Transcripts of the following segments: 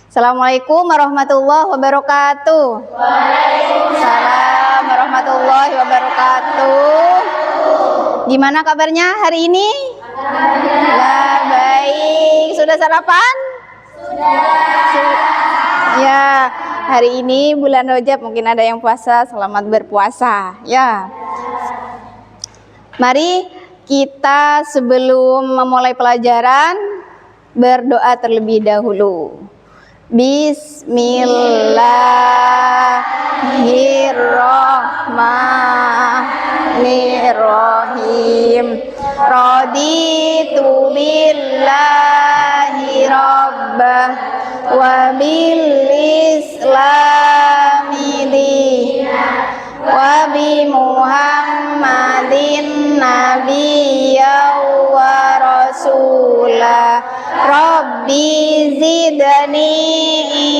Assalamualaikum warahmatullahi wabarakatuh. Waalaikumsalam warahmatullahi wabarakatuh. Gimana kabarnya hari ini? Alhamdulillah baik. Sudah sarapan? Sudah. Ya, hari ini bulan Rajab, mungkin ada yang puasa, selamat berpuasa. Ya. Mari kita sebelum memulai pelajaran berdoa terlebih dahulu. Bismillahirrahmanirrahim. Raditu billahi rabbah wa bil islami dinan wa bi Muhammadin nabiyyan wa rasulah. Rabbi zidni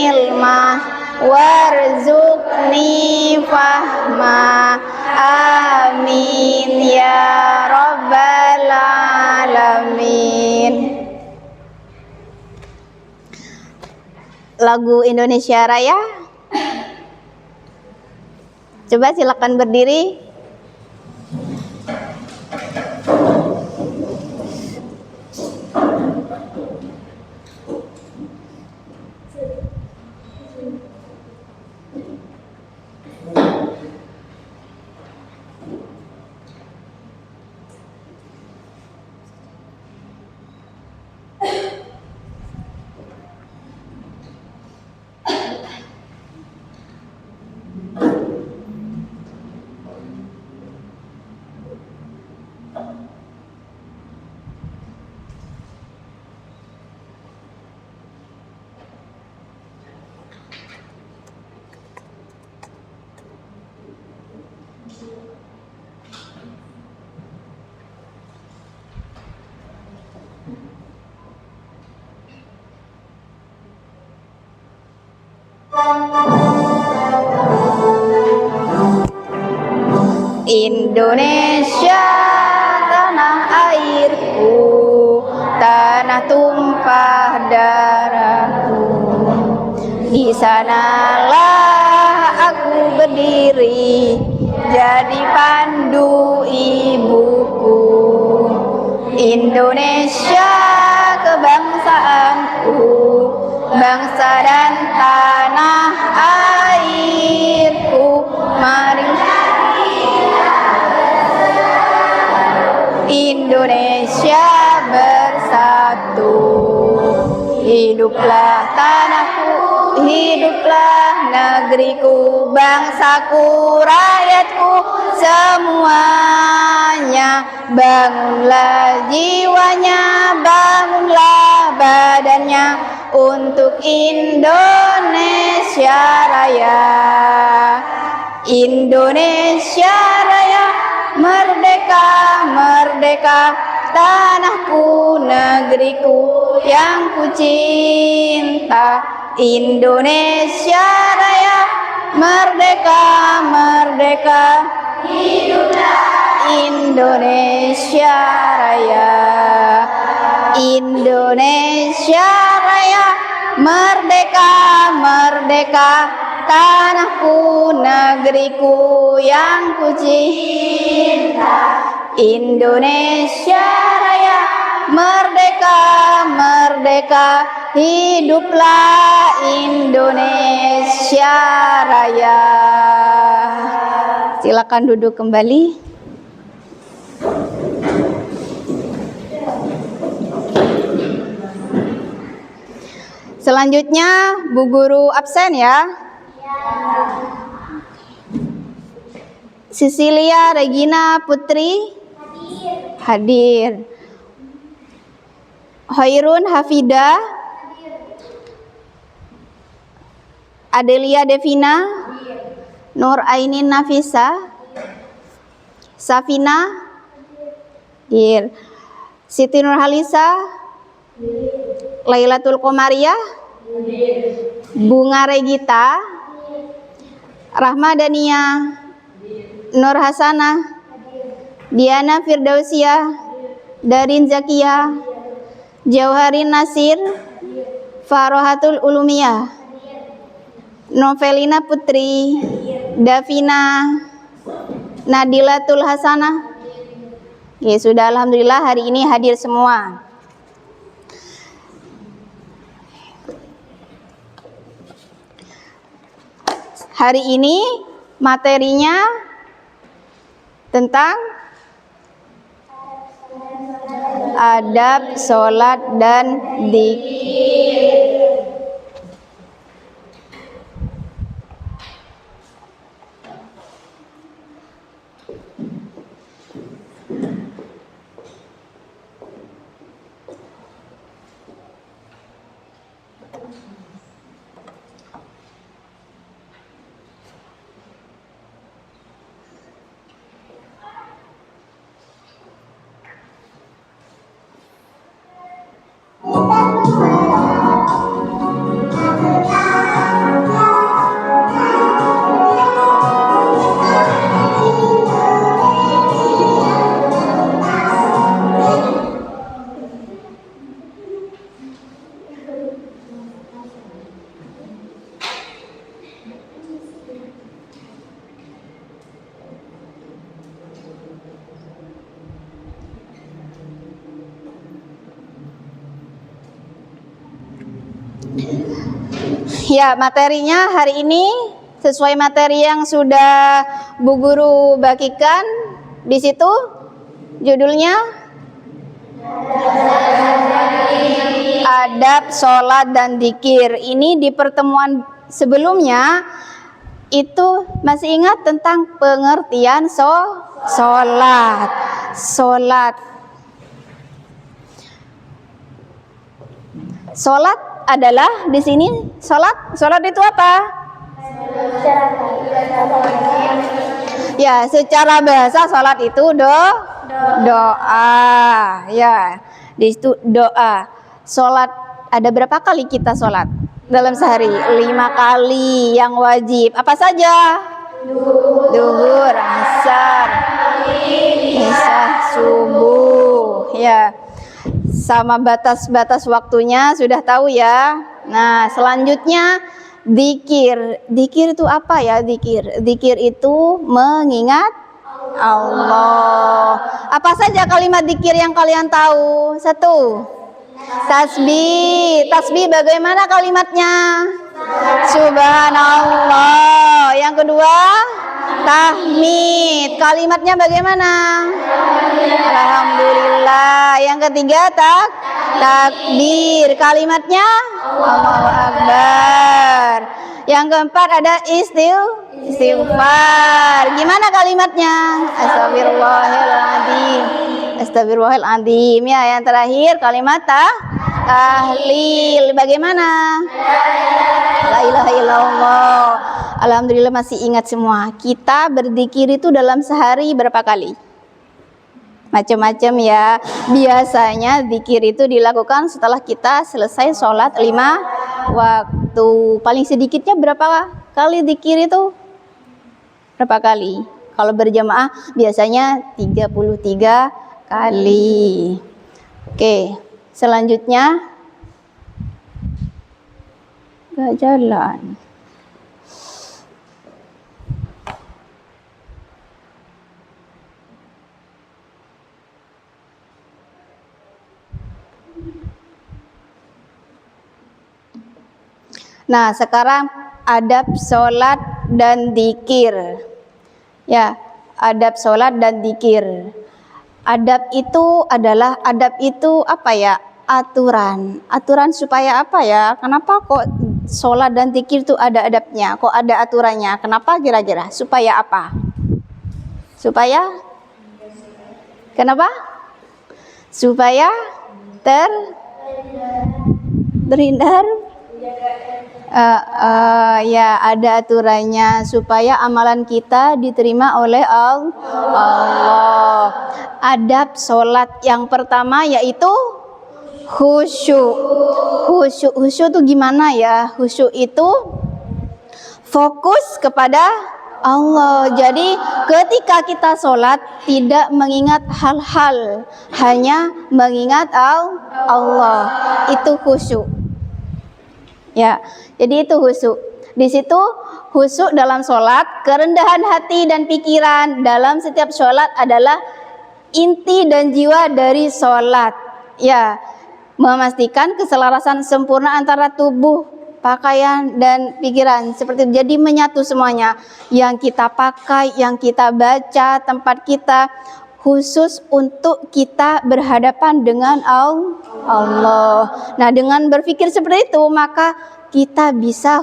ilma warzuqni fahma. Amin ya rabbal alamin. Lagu Indonesia Raya. Coba silakan berdiri. Indonesia tanah airku, tanah tumpah darahku. Di sanalah aku berdiri, jadi pandu ibuku. Indonesia kebangsaanku, bangsa dan tanah airku. Mari Indonesia bersatu. Hiduplah tanahku, hiduplah negeriku, bangsaku, rakyatku semuanya. Bangunlah jiwanya, bangunlah badannya untuk Indonesia Raya. Indonesia Raya, merdeka, merdeka, tanahku, negeriku yang ku cinta. Indonesia Raya, merdeka, merdeka, hiduplah Indonesia Raya. Indonesia Raya, merdeka, merdeka, tanahku, negeriku yang ku cinta. Indonesia Raya, merdeka, merdeka, hiduplah Indonesia Raya. Silakan duduk kembali. Selanjutnya Bu Guru absen ya. Cecilia Regina Putri hadir. Hoirun Hafida, Adelia Devina, Nur Ainin Nafisa, Safina hadir. Siti Nurhalisa, Lailatul Komariah, Bunga Regita, Rahma Dania, Nur Hasanah, Diana Firdausia, Darin Zakia, Jauharin Nasir, Farohatul Ulumiyah, Novelina Putri, Davina, Nadilatul Hasanah. Oke, sudah, alhamdulillah hari ini hadir semua. Hari ini materinya tentang adab sholat dan dzikir. Ya, materinya hari ini sesuai materi yang sudah Bu Guru bagikan di situ. Judulnya adab sholat dan dzikir. Ini di pertemuan sebelumnya itu masih ingat tentang pengertian sholat. Sholat adalah di sini sholat itu apa? Ya, secara bahasa sholat itu doa. Ya, di situ doa. Sholat ada berapa kali kita sholat dalam sehari? 5 kali yang wajib. Apa saja? Duhur, asar, isya, subuh. Ya. Sama batas-batas waktunya sudah tahu ya. Nah, selanjutnya dzikir. Dzikir itu apa ya? Dzikir itu mengingat Allah. Apa saja kalimat dzikir yang kalian tahu? 1. Tasbih. Tasbih bagaimana kalimatnya? Subhanallah. Yang kedua, tahmid. Kalimatnya bagaimana? Alhamdulillah. Yang ketiga, takbir. Kalimatnya Allahu Akbar. Yang keempat ada istighfar. Gimana kalimatnya? Astagfirullahaladzim. Astagfirullahaladzim. Ya, yang terakhir kalimat tahlil. Bagaimana? La ilaha illallah. Alhamdulillah masih ingat semua. Kita berzikir itu dalam sehari berapa kali? Macam-macam ya. Biasanya zikir itu dilakukan setelah kita selesai sholat 5 waktu. Paling sedikitnya berapa kali zikir itu? Berapa kali? Kalau berjamaah biasanya 33 kali. Oke, selanjutnya gak jalan. Nah, sekarang adab sholat dan dzikir. Ya, adab sholat dan dzikir. Adab itu apa ya? Aturan. Aturan supaya apa ya? Kenapa kok sholat dan dzikir itu ada adabnya? Kok ada aturannya? Kenapa kira-kira? Supaya apa? Kenapa? Supaya terhindar. Ya, ada aturannya supaya amalan kita diterima oleh Allah. Adab sholat yang pertama yaitu khusyuk. Khusyuk itu gimana ya? Khusyuk itu fokus kepada Allah. Jadi ketika kita sholat tidak mengingat hal-hal, hanya mengingat Allah. Itu khusyuk. Ya, jadi itu khusyuk. Di situ khusyuk dalam sholat, kerendahan hati dan pikiran dalam setiap sholat adalah inti dan jiwa dari sholat. Ya, memastikan keselarasan sempurna antara tubuh, pakaian dan pikiran, seperti itu. Jadi menyatu semuanya, yang kita pakai, yang kita baca, tempat kita, khusus untuk kita berhadapan dengan Allah. Nah, dengan berpikir seperti itu maka kita bisa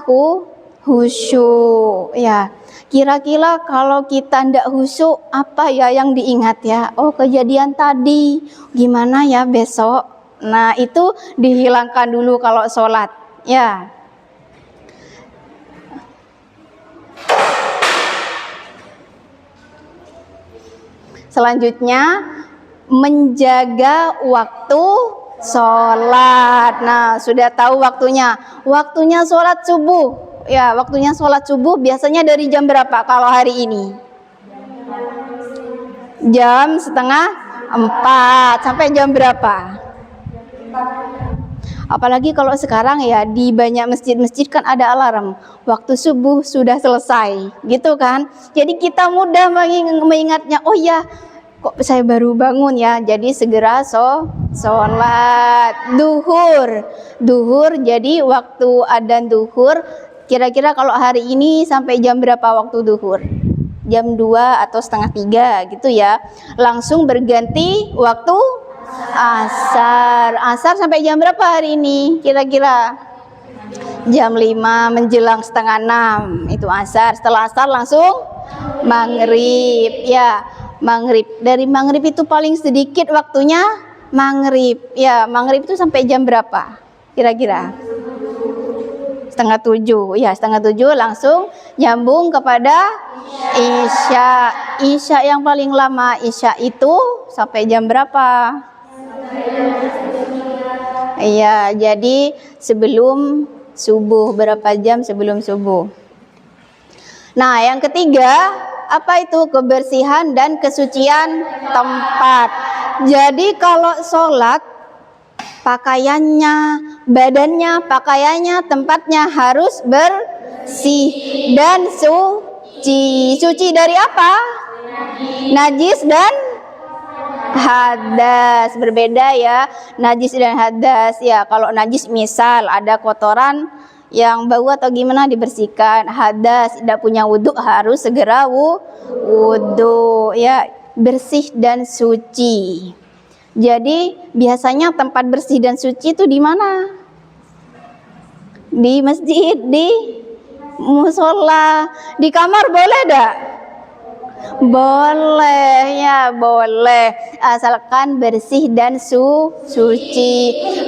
khusyuk. Ya, kira-kira kalau kita tidak khusyuk apa ya yang diingat ya? Oh, kejadian tadi, gimana ya besok? Nah, itu dihilangkan dulu kalau sholat. Ya. Selanjutnya, menjaga waktu sholat. Nah, sudah tahu waktunya. Waktunya sholat subuh. Ya, waktunya sholat subuh biasanya dari jam berapa kalau hari ini? Jam 3:30 sampai jam berapa? Apalagi kalau sekarang ya di banyak masjid-masjid kan ada alarm, waktu subuh sudah selesai, gitu kan? Jadi kita mudah mengingatnya. Oh ya, kok saya baru bangun ya, jadi segera sholat duhur. Jadi waktu adzan duhur, kira-kira kalau hari ini sampai jam berapa waktu duhur? Jam 2 atau 2:30 gitu ya. Langsung berganti waktu asar sampai jam berapa hari ini kira-kira? Jam 5 menjelang 5:30 itu asar. Setelah asar langsung maghrib. Ya, maghrib. Dari maghrib itu paling sedikit waktunya maghrib. Ya, maghrib itu sampai jam berapa kira-kira? 6:30. Ya, 6:30 langsung nyambung kepada isya. Isya yang paling lama, isya itu sampai jam berapa? Iya, jadi sebelum subuh, berapa jam sebelum subuh. Nah, yang ketiga, apa itu? Kebersihan dan kesucian tempat. Jadi kalau sholat, pakaiannya, badannya, pakaiannya, tempatnya harus bersih dan suci. Suci dari apa? Najis dan hadas. Berbeda ya, najis dan hadas. Ya, kalau najis misal ada kotoran yang bau atau gimana dibersihkan. Hadas tidak punya wudhu harus segera wudhu. Ya, bersih dan suci. Jadi biasanya tempat bersih dan suci itu di mana? Di masjid, di musola, di kamar boleh enggak? Boleh ya, boleh, asalkan bersih dan suci.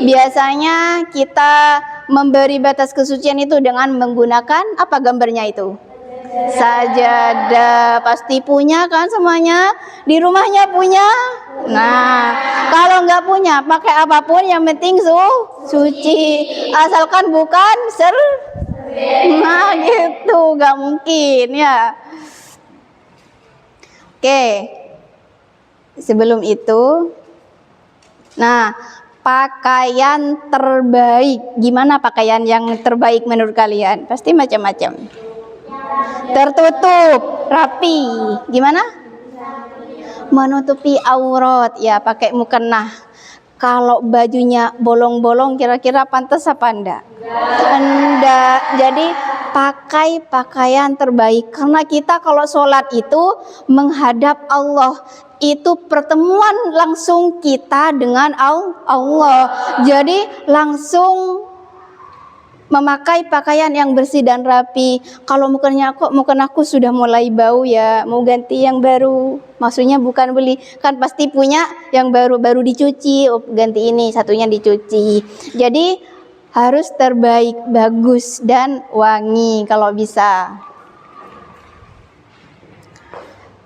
Biasanya kita memberi batas kesucian itu dengan menggunakan apa gambarnya itu? Sajadah. Pasti punya kan semuanya? Di rumahnya punya? Nah, kalau nggak punya pakai apapun yang penting suci, asalkan bukan nah gitu, nggak mungkin ya. Oke, sebelum itu, nah, pakaian terbaik, gimana pakaian yang terbaik menurut kalian? Pasti macam-macam. Tertutup, rapi, gimana? Menutupi aurat, ya pakai mukena. Kalau bajunya bolong-bolong kira-kira pantas apa enggak? Enggak. Jadi pakai pakaian terbaik, karena kita kalau sholat itu menghadap Allah, itu pertemuan langsung kita dengan Allah. Jadi langsung memakai pakaian yang bersih dan rapi. Kalau mukenaku sudah mulai bau ya, mau ganti yang baru. Maksudnya bukan beli, kan pasti punya yang baru dicuci, ganti ini, satunya dicuci. Jadi harus terbaik, bagus dan wangi kalau bisa.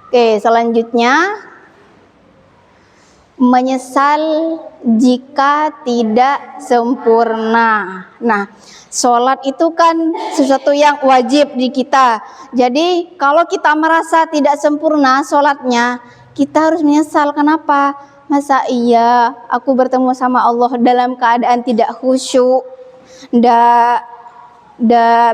Oke, selanjutnya menyesal jika tidak sempurna. Nah, sholat itu kan sesuatu yang wajib di kita. Jadi kalau kita merasa tidak sempurna sholatnya, kita harus menyesal. Kenapa? Masa iya aku bertemu sama Allah dalam keadaan tidak khusyuk,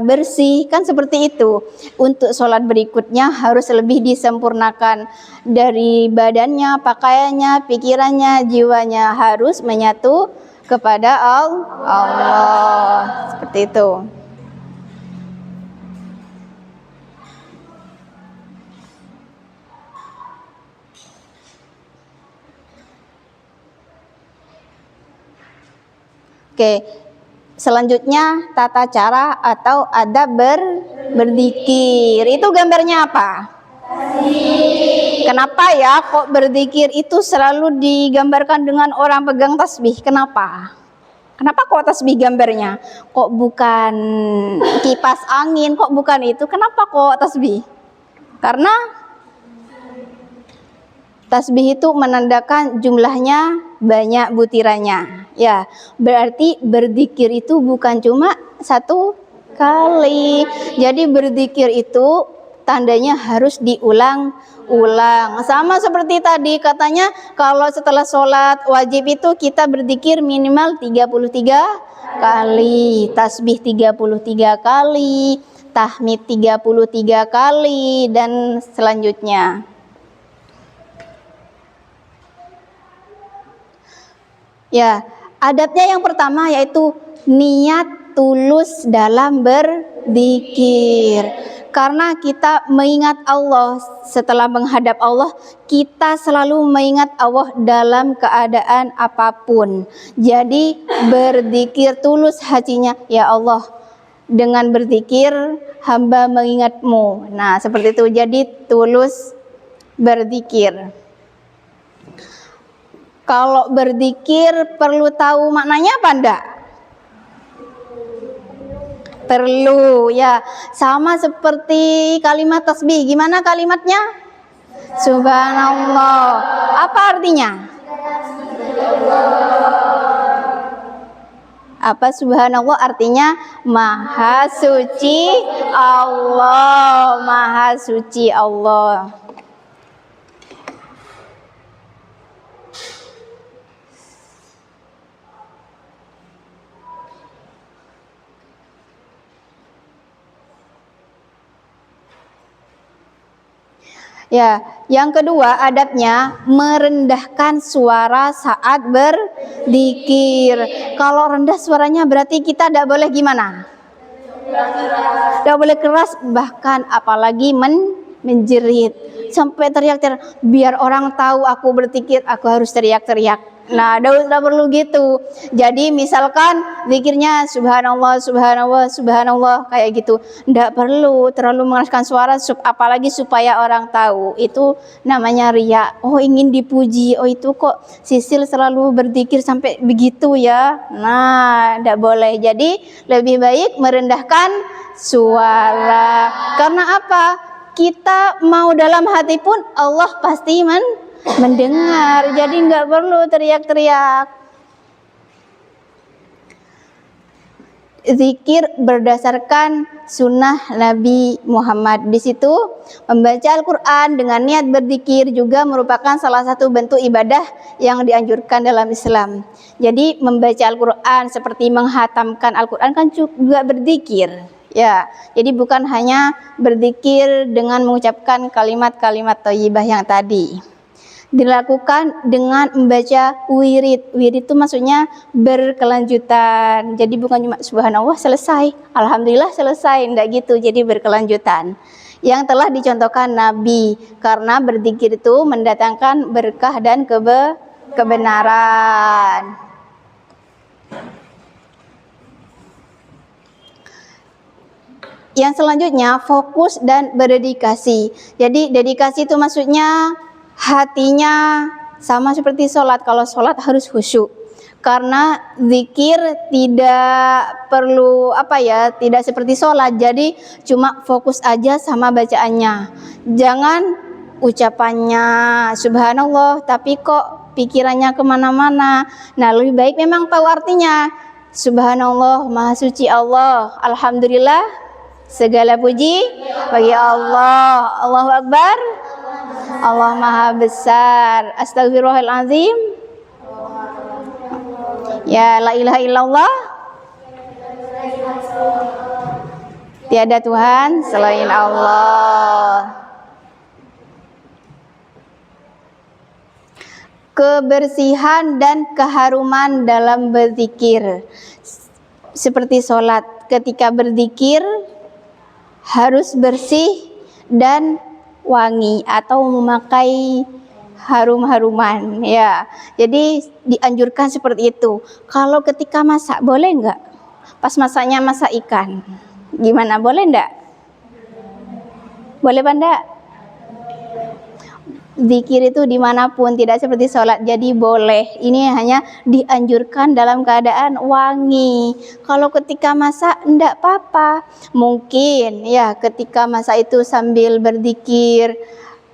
bersih, kan seperti itu. Untuk sholat berikutnya harus lebih disempurnakan dari badannya, pakaiannya, pikirannya, jiwanya harus menyatu kepada Allah. Seperti itu. Oke, selanjutnya tata cara atau adab berzikir. Itu gambarnya apa? Kenapa ya kok berzikir itu selalu digambarkan dengan orang pegang tasbih? Kenapa? Kenapa kok tasbih gambarnya? Kok bukan kipas angin? Kok bukan itu? Kenapa kok tasbih? Karena tasbih itu menandakan jumlahnya banyak butirannya. Ya, berarti berzikir itu bukan cuma satu kali. Jadi berzikir itu tandanya harus diulang-ulang. Sama seperti tadi katanya kalau setelah sholat wajib itu kita berzikir minimal 33 kali, tasbih 33 kali, tahmid 33 kali dan selanjutnya. Ya, adabnya yang pertama yaitu niat tulus dalam berzikir. Karena kita mengingat Allah, setelah menghadap Allah, kita selalu mengingat Allah dalam keadaan apapun. Jadi berzikir tulus hatinya, ya Allah, dengan berzikir hamba mengingatmu. Nah, seperti itu. Jadi tulus berzikir. Kalau berzikir perlu tahu maknanya apa enggak? Perlu, ya. Sama seperti kalimat tasbih. Gimana kalimatnya? Subhanallah. Apa artinya? Apa subhanallah artinya? Maha suci Allah. Maha suci Allah. Ya, yang kedua adabnya merendahkan suara saat berzikir. Kalau rendah suaranya berarti kita tidak boleh gimana? Tidak boleh keras, bahkan apalagi menjerit sampai teriak-teriak. Biar orang tahu aku berzikir, aku harus teriak-teriak. Nah, tidak perlu gitu. Jadi misalkan zikirnya subhanallah, subhanallah, subhanallah kayak gitu. Tidak perlu terlalu mengeraskan suara, apalagi supaya orang tahu. Itu namanya riya. Oh, ingin dipuji. Oh, itu kok Sisil selalu berzikir sampai begitu ya. Nah, tidak boleh. Jadi lebih baik merendahkan suara. Karena apa? Kita mau dalam hati pun Allah pasti mendengar, jadi nggak perlu teriak-teriak. Zikir berdasarkan sunnah Nabi Muhammad. Di situ membaca Al-Quran dengan niat berzikir juga merupakan salah satu bentuk ibadah yang dianjurkan dalam Islam. Jadi membaca Al-Quran seperti menghatamkan Al-Quran kan juga berzikir. Ya, jadi bukan hanya berzikir dengan mengucapkan kalimat-kalimat thayyibah yang tadi. Dilakukan dengan membaca wirid. Wirid itu maksudnya berkelanjutan. Jadi bukan cuma subhanallah selesai, alhamdulillah selesai, enggak gitu. Jadi berkelanjutan. Yang telah dicontohkan Nabi, karena berzikir itu mendatangkan berkah dan kebenaran. Yang selanjutnya fokus dan berdedikasi. Jadi dedikasi itu maksudnya hatinya sama seperti sholat. Kalau sholat harus khusyuk. Karena zikir tidak perlu tidak seperti sholat. Jadi cuma fokus aja sama bacaannya. Jangan ucapannya subhanallah tapi kok pikirannya kemana-mana. Nah, lebih baik memang tahu artinya. Subhanallah, maha suci Allah. Alhamdulillah, segala puji bagi Allah. Allahu Akbar, Allah maha besar. Astagfirullahaladzim. Ya, la ilaha illallah. Tiada Tuhan selain Allah. Kebersihan dan keharuman dalam berzikir. Seperti sholat, ketika berzikir harus bersih dan wangi atau memakai harum-haruman ya. Jadi dianjurkan seperti itu. Kalau ketika masak boleh enggak? Pas masaknya masak ikan, gimana, boleh enggak? Boleh enggak? Zikir itu dimanapun, tidak seperti sholat, jadi boleh. Ini hanya dianjurkan dalam keadaan wangi. Kalau ketika masak enggak apa-apa. Mungkin ya ketika masak itu sambil berzikir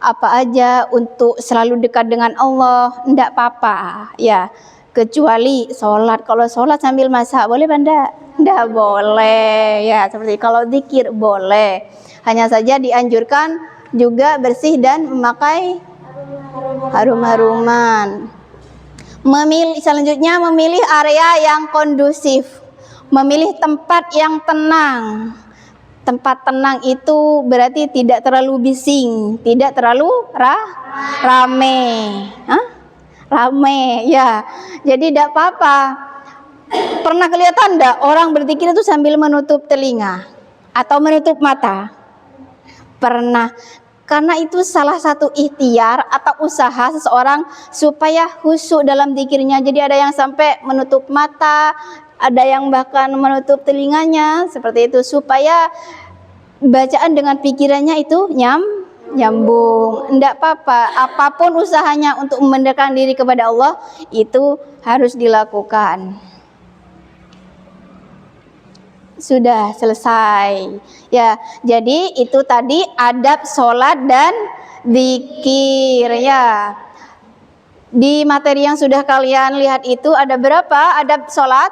apa aja untuk selalu dekat dengan Allah, enggak apa-apa ya. Kecuali sholat. Kalau sholat sambil masak boleh enggak? Enggak boleh ya. Seperti kalau zikir boleh. Hanya saja dianjurkan juga bersih dan memakai harum-haruman. Selanjutnya memilih area yang kondusif, memilih tempat yang tenang. Tempat tenang itu berarti tidak terlalu bising, tidak terlalu rame. Rame ya. Jadi tidak apa-apa. Pernah kelihatan enggak orang berzikir itu sambil menutup telinga atau menutup mata? Pernah. Karena itu salah satu ikhtiar atau usaha seseorang supaya khusyuk dalam zikirnya. Jadi ada yang sampai menutup mata, ada yang bahkan menutup telinganya, seperti itu supaya bacaan dengan pikirannya itu nyambung. Enggak apa-apa, apapun usahanya untuk mendekatkan diri kepada Allah itu harus dilakukan. Sudah selesai ya. Jadi itu tadi adab sholat dan zikir ya. Di materi yang sudah kalian lihat itu ada berapa adab sholat?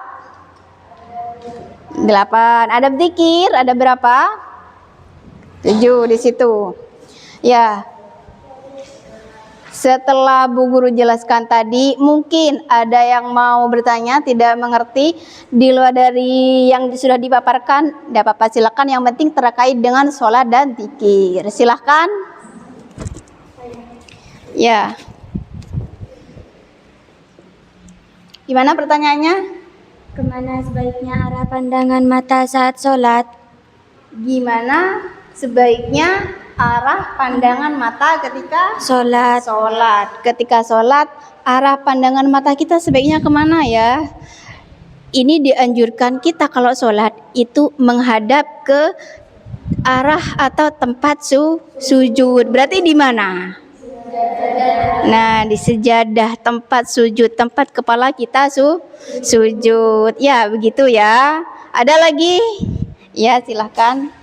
8. Adab zikir ada berapa? 7 di situ ya. Setelah Bu Guru jelaskan tadi, mungkin ada yang mau bertanya, tidak mengerti di luar dari yang sudah dipaparkan. Tidak apa-apa, silakan. Yang penting terkait dengan sholat dan zikir. Silakan. Ya. Gimana pertanyaannya? Kemana sebaiknya arah pandangan mata saat sholat? Gimana sebaiknya arah pandangan mata ketika Sholat. Ketika sholat, arah pandangan mata kita sebaiknya kemana ya? Ini dianjurkan kita kalau sholat itu menghadap ke arah atau tempat sujud. Berarti di mana? Nah, di sejadah, tempat sujud, tempat kepala kita sujud. Ya, begitu ya. Ada lagi? Ya, silahkan.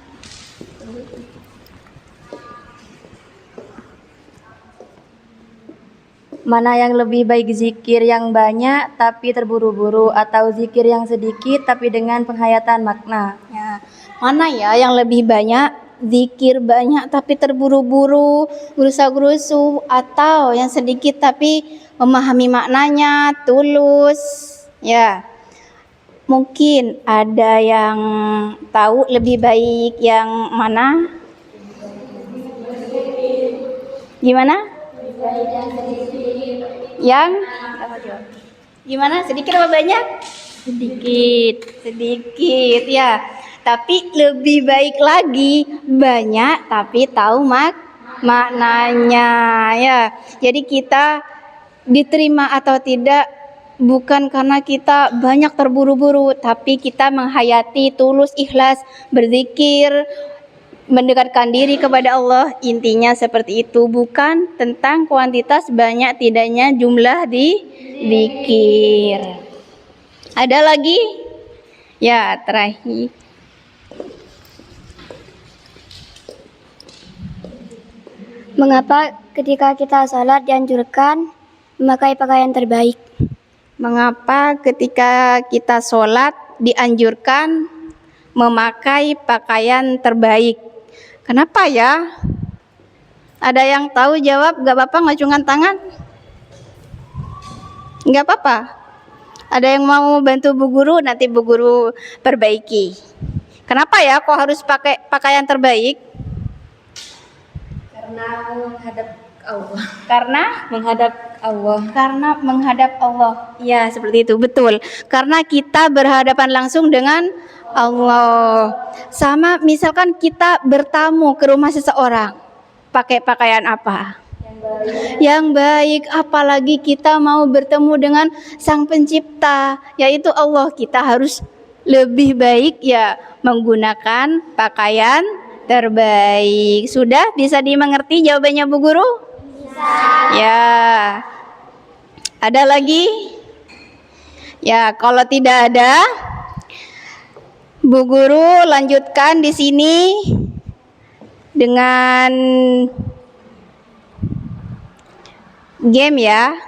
Mana yang lebih baik, zikir yang banyak tapi terburu-buru atau zikir yang sedikit tapi dengan penghayatan makna? Ya, mana ya yang lebih banyak? Zikir banyak tapi terburu-buru, gerusa-gerusu, atau yang sedikit tapi memahami maknanya, tulus. Ya, mungkin ada yang tahu lebih baik yang mana? Gimana? Yang gimana? Sedikit apa banyak? Sedikit ya. Tapi lebih baik lagi banyak tapi tahu maknanya ya. Jadi kita diterima atau tidak bukan karena kita banyak terburu-buru, tapi kita menghayati tulus ikhlas berzikir, mendekatkan diri kepada Allah. Intinya seperti itu, bukan tentang kuantitas banyak tidaknya jumlah di zikir. Ada lagi? Ya, terakhir. Mengapa ketika kita sholat dianjurkan memakai pakaian terbaik? Mengapa ketika kita sholat dianjurkan memakai pakaian terbaik? Kenapa ya? Ada yang tahu jawab? Gak apa-apa ngacungan tangan? Gak apa-apa. Ada yang mau bantu Bu Guru? Nanti Bu Guru perbaiki. Kenapa ya kok harus pakai pakaian terbaik? Karena menghadap Allah. Karena Menghadap Allah. Karena menghadap Allah. Ya, seperti itu, betul. Karena kita berhadapan langsung dengan Allah. Sama misalkan kita bertamu ke rumah seseorang, pakai pakaian apa? Yang baik. Apalagi kita mau bertemu dengan Sang Pencipta, yaitu Allah. Kita harus lebih baik ya menggunakan pakaian terbaik. Sudah bisa dimengerti jawabannya Bu Guru? Ya. Ada lagi? Ya, kalau tidak ada, Bu Guru lanjutkan di sini dengan game ya.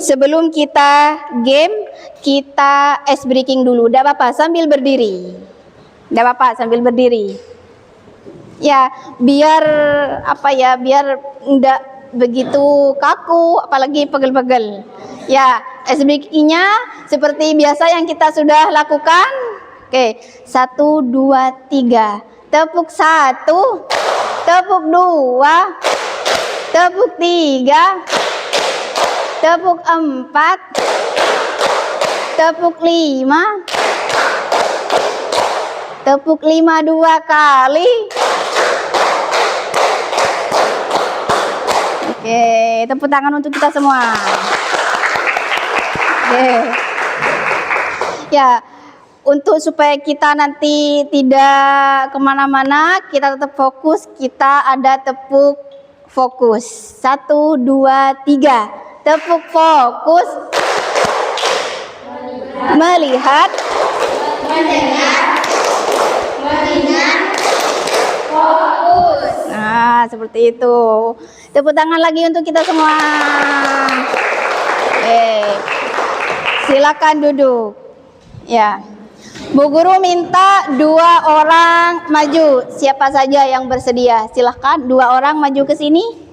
Sebelum kita game, kita ice breaking dulu. Tidak apa-apa sambil berdiri. Tidak apa-apa sambil berdiri. Ya, biar apa ya, biar tidak begitu kaku, apalagi pegel-pegel. Ya, ice breakingnya seperti biasa yang kita sudah lakukan. Oke, 1, 2, 3. Tepuk 1, tepuk 2, tepuk 3, tepuk 4, tepuk 5, tepuk 5 2 kali. Oke, tepuk tangan untuk kita semua. Oke. Ya, untuk supaya kita nanti tidak kemana-mana, kita tetap fokus. Kita ada tepuk fokus. 1, 2, 3. Tepuk fokus. Melihat. Mendengar. Mengingat. Fokus. Nah, seperti itu. Tepuk tangan lagi untuk kita semua. Oke. Silakan duduk. Ya. Bu Guru minta 2 orang maju. Siapa saja yang bersedia? Silahkan 2 orang maju ke sini.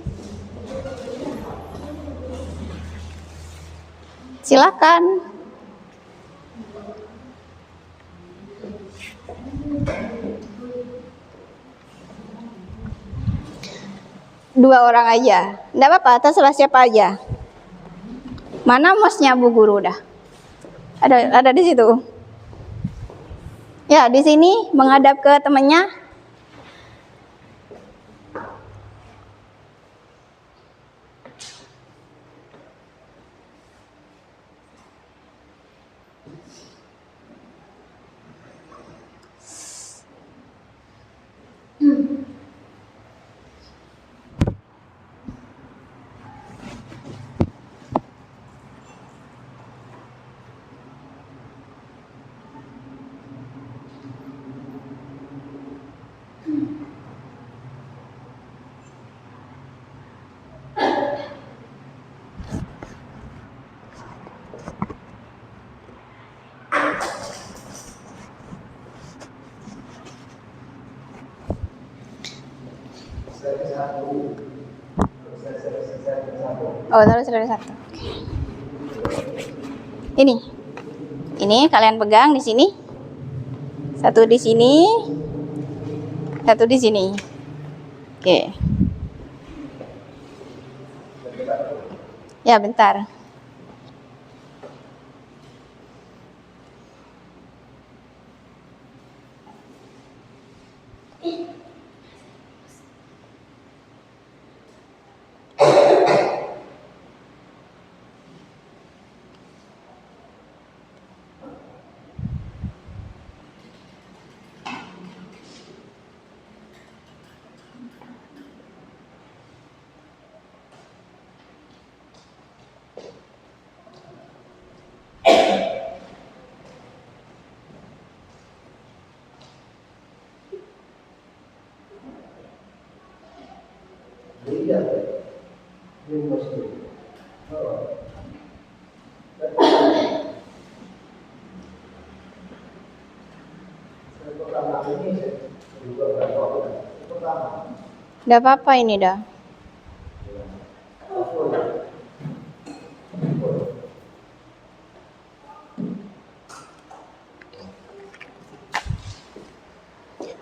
Silakan. Dua orang aja. Enggak apa-apa, terserah siapa aja. Mana mosnya Bu Guru dah? Ada di situ. Ya, di sini menghadap ke temannya. Oh, terus ada satu. Ini kalian pegang di sini. Satu di sini. Satu di sini. Oke. Ya, bentar. Tidak apa-apa ini dah.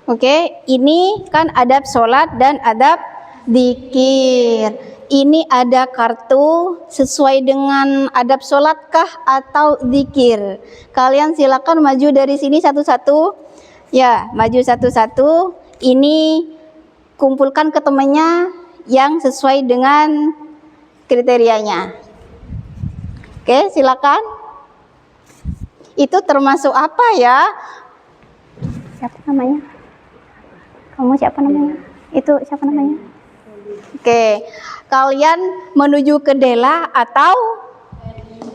Oke, ini kan adab sholat dan adab dzikir. Ini ada kartu sesuai dengan adab sholat kah atau dzikir? Kalian silakan maju dari sini satu-satu. Ya, maju satu-satu. Ini kumpulkan ke temannya yang sesuai dengan kriterianya. Oke, silakan. Itu termasuk apa ya? Siapa namanya? Kamu siapa namanya? Itu siapa namanya? Oke, kalian menuju ke Dela atau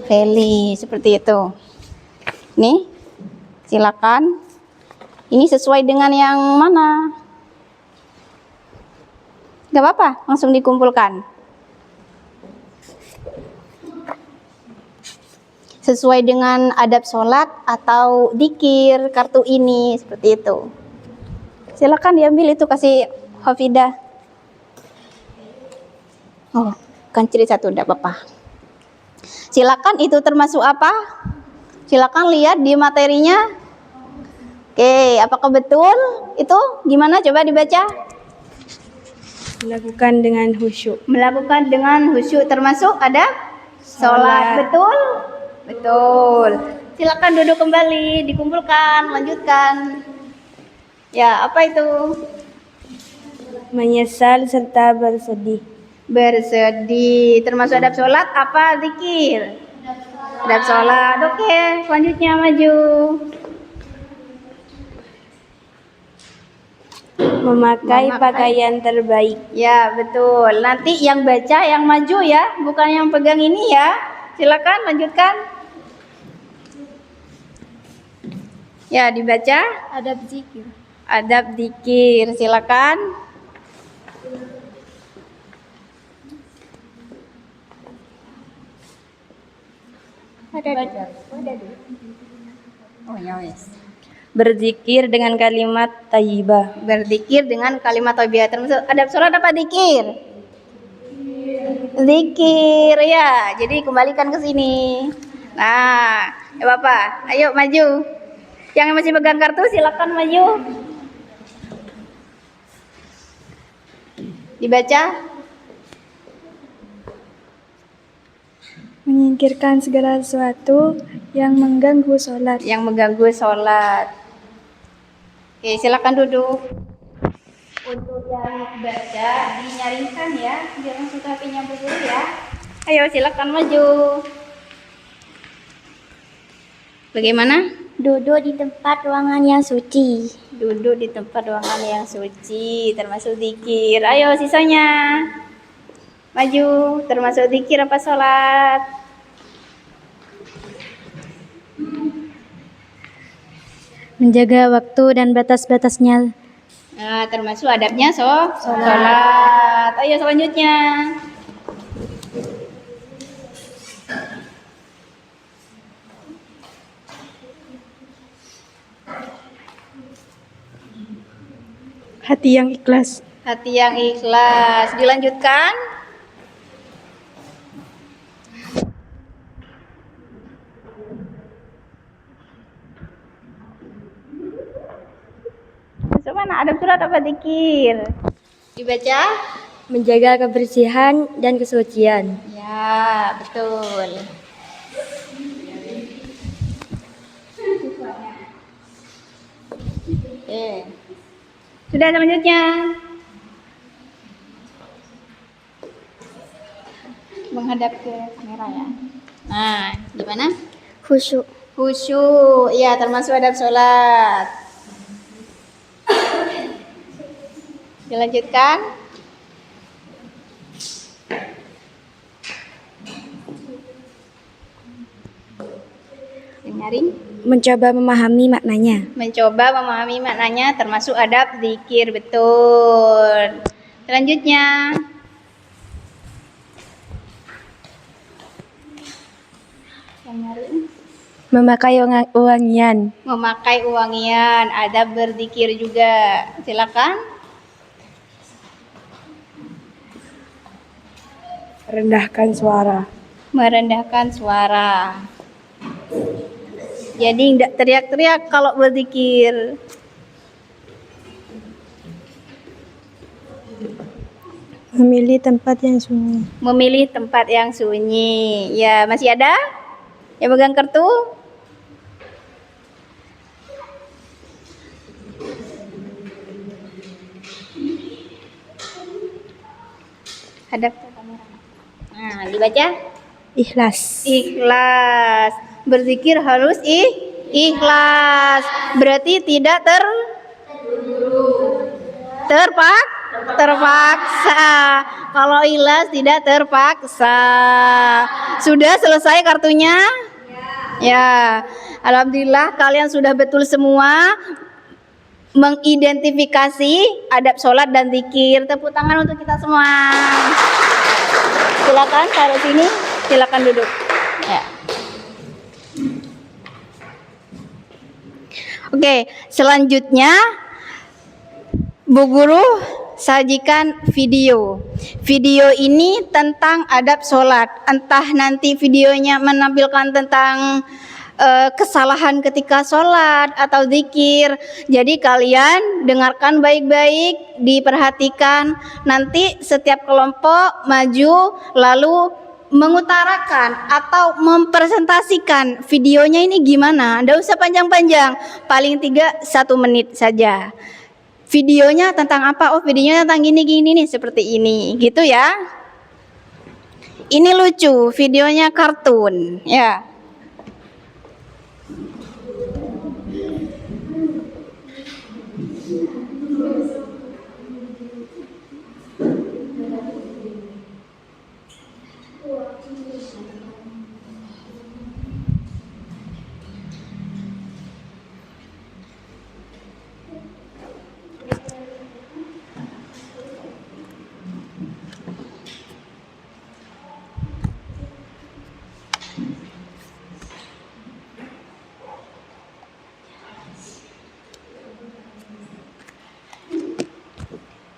Feli seperti itu. Nih, silakan. Ini sesuai dengan yang mana? Gak apa-apa, langsung dikumpulkan. Sesuai dengan adab sholat atau dzikir kartu ini seperti itu. Silakan diambil itu, kasih Hafidah. Oh, kan ciri satu, enggak apa-apa. Silakan, itu termasuk apa? Silakan lihat di materinya. Oke, apakah betul? Itu gimana? Coba dibaca. Melakukan dengan khusyuk. Melakukan dengan khusyuk termasuk adab sholat. Betul? Betul. Silakan duduk kembali, dikumpulkan, lanjutkan. Ya, apa itu? Menyesal serta bersedih. Bersedih. Termasuk adab sholat apa zikir? Adab sholat. Oke, selanjutnya maju. Memakai pakaian terbaik. Ya, betul. Nanti yang baca yang maju ya, bukan yang pegang ini ya. Silakan lanjutkan. Ya, dibaca. Adab zikir. Adab dzikir, silakan. Oh ya wes. Berzikir dengan kalimat thayyibah. Berzikir dengan kalimat thayyibah. Termasuk adab sholat apa dzikir? Zikir ya. Jadi kembalikan ke sini. Nah, ya Bapak, ayo maju. Yang masih pegang kartu silakan maju. Dibaca. Menyingkirkan segala sesuatu yang mengganggu sholat. Yang mengganggu sholat. Oke, silakan duduk. Untuk yang baca dinyaringkan ya, jangan suka HP-nya dulu ya. Ayo silakan maju. Bagaimana? Duduk di tempat ruangan yang suci. Duduk di tempat ruangan yang suci, termasuk zikir. Ayo sisanya. Maju, termasuk zikir apa sholat? Menjaga waktu dan batas-batasnya. Nah, termasuk adabnya sholat. Ayo selanjutnya. Hati yang ikhlas. Hati yang ikhlas. Dilanjutkan. Mana adab surat apa zikir? Dibaca. Menjaga kebersihan dan kesucian. Ya, betul. Oke. Sudah selanjutnya. Menghadap ke kamera ya. Nah, gimana? Khusyuk. Khusyuk. Ya, termasuk adab sholat. Dilanjutkan. Nyaring. Mencoba memahami maknanya. Mencoba memahami maknanya termasuk adab zikir, betul. Selanjutnya. Memakai wangian. Memakai wangian, adab berzikir juga. Silakan. Rendahkan suara. Merendahkan suara. Jadi tidak teriak-teriak kalau berzikir. Memilih tempat yang sunyi. Memilih tempat yang sunyi. Ya, masih ada yang pegang kartu? Hadap ke kamera. Nah, dibaca. Ikhlas. Ikhlas. Berzikir harus ikhlas. Berarti tidak terpaksa. Kalau ikhlas tidak terpaksa. Sudah selesai kartunya? Ya. Alhamdulillah kalian sudah betul semua mengidentifikasi adab sholat dan zikir. Tepuk tangan untuk kita semua. Silakan taruh sini. Silakan duduk. Ya. Oke, selanjutnya Bu Guru sajikan video. Video ini tentang adab sholat. Entah nanti videonya menampilkan tentang kesalahan ketika sholat atau zikir. Jadi kalian dengarkan baik-baik, diperhatikan. Nanti setiap kelompok maju lalu mengutarakan atau mempresentasikan videonya ini gimana. Nggak usah panjang-panjang, paling 1 menit saja. Videonya tentang apa? Oh, videonya tentang gini-gini nih, seperti ini, gitu ya. Ini lucu, videonya kartun, ya.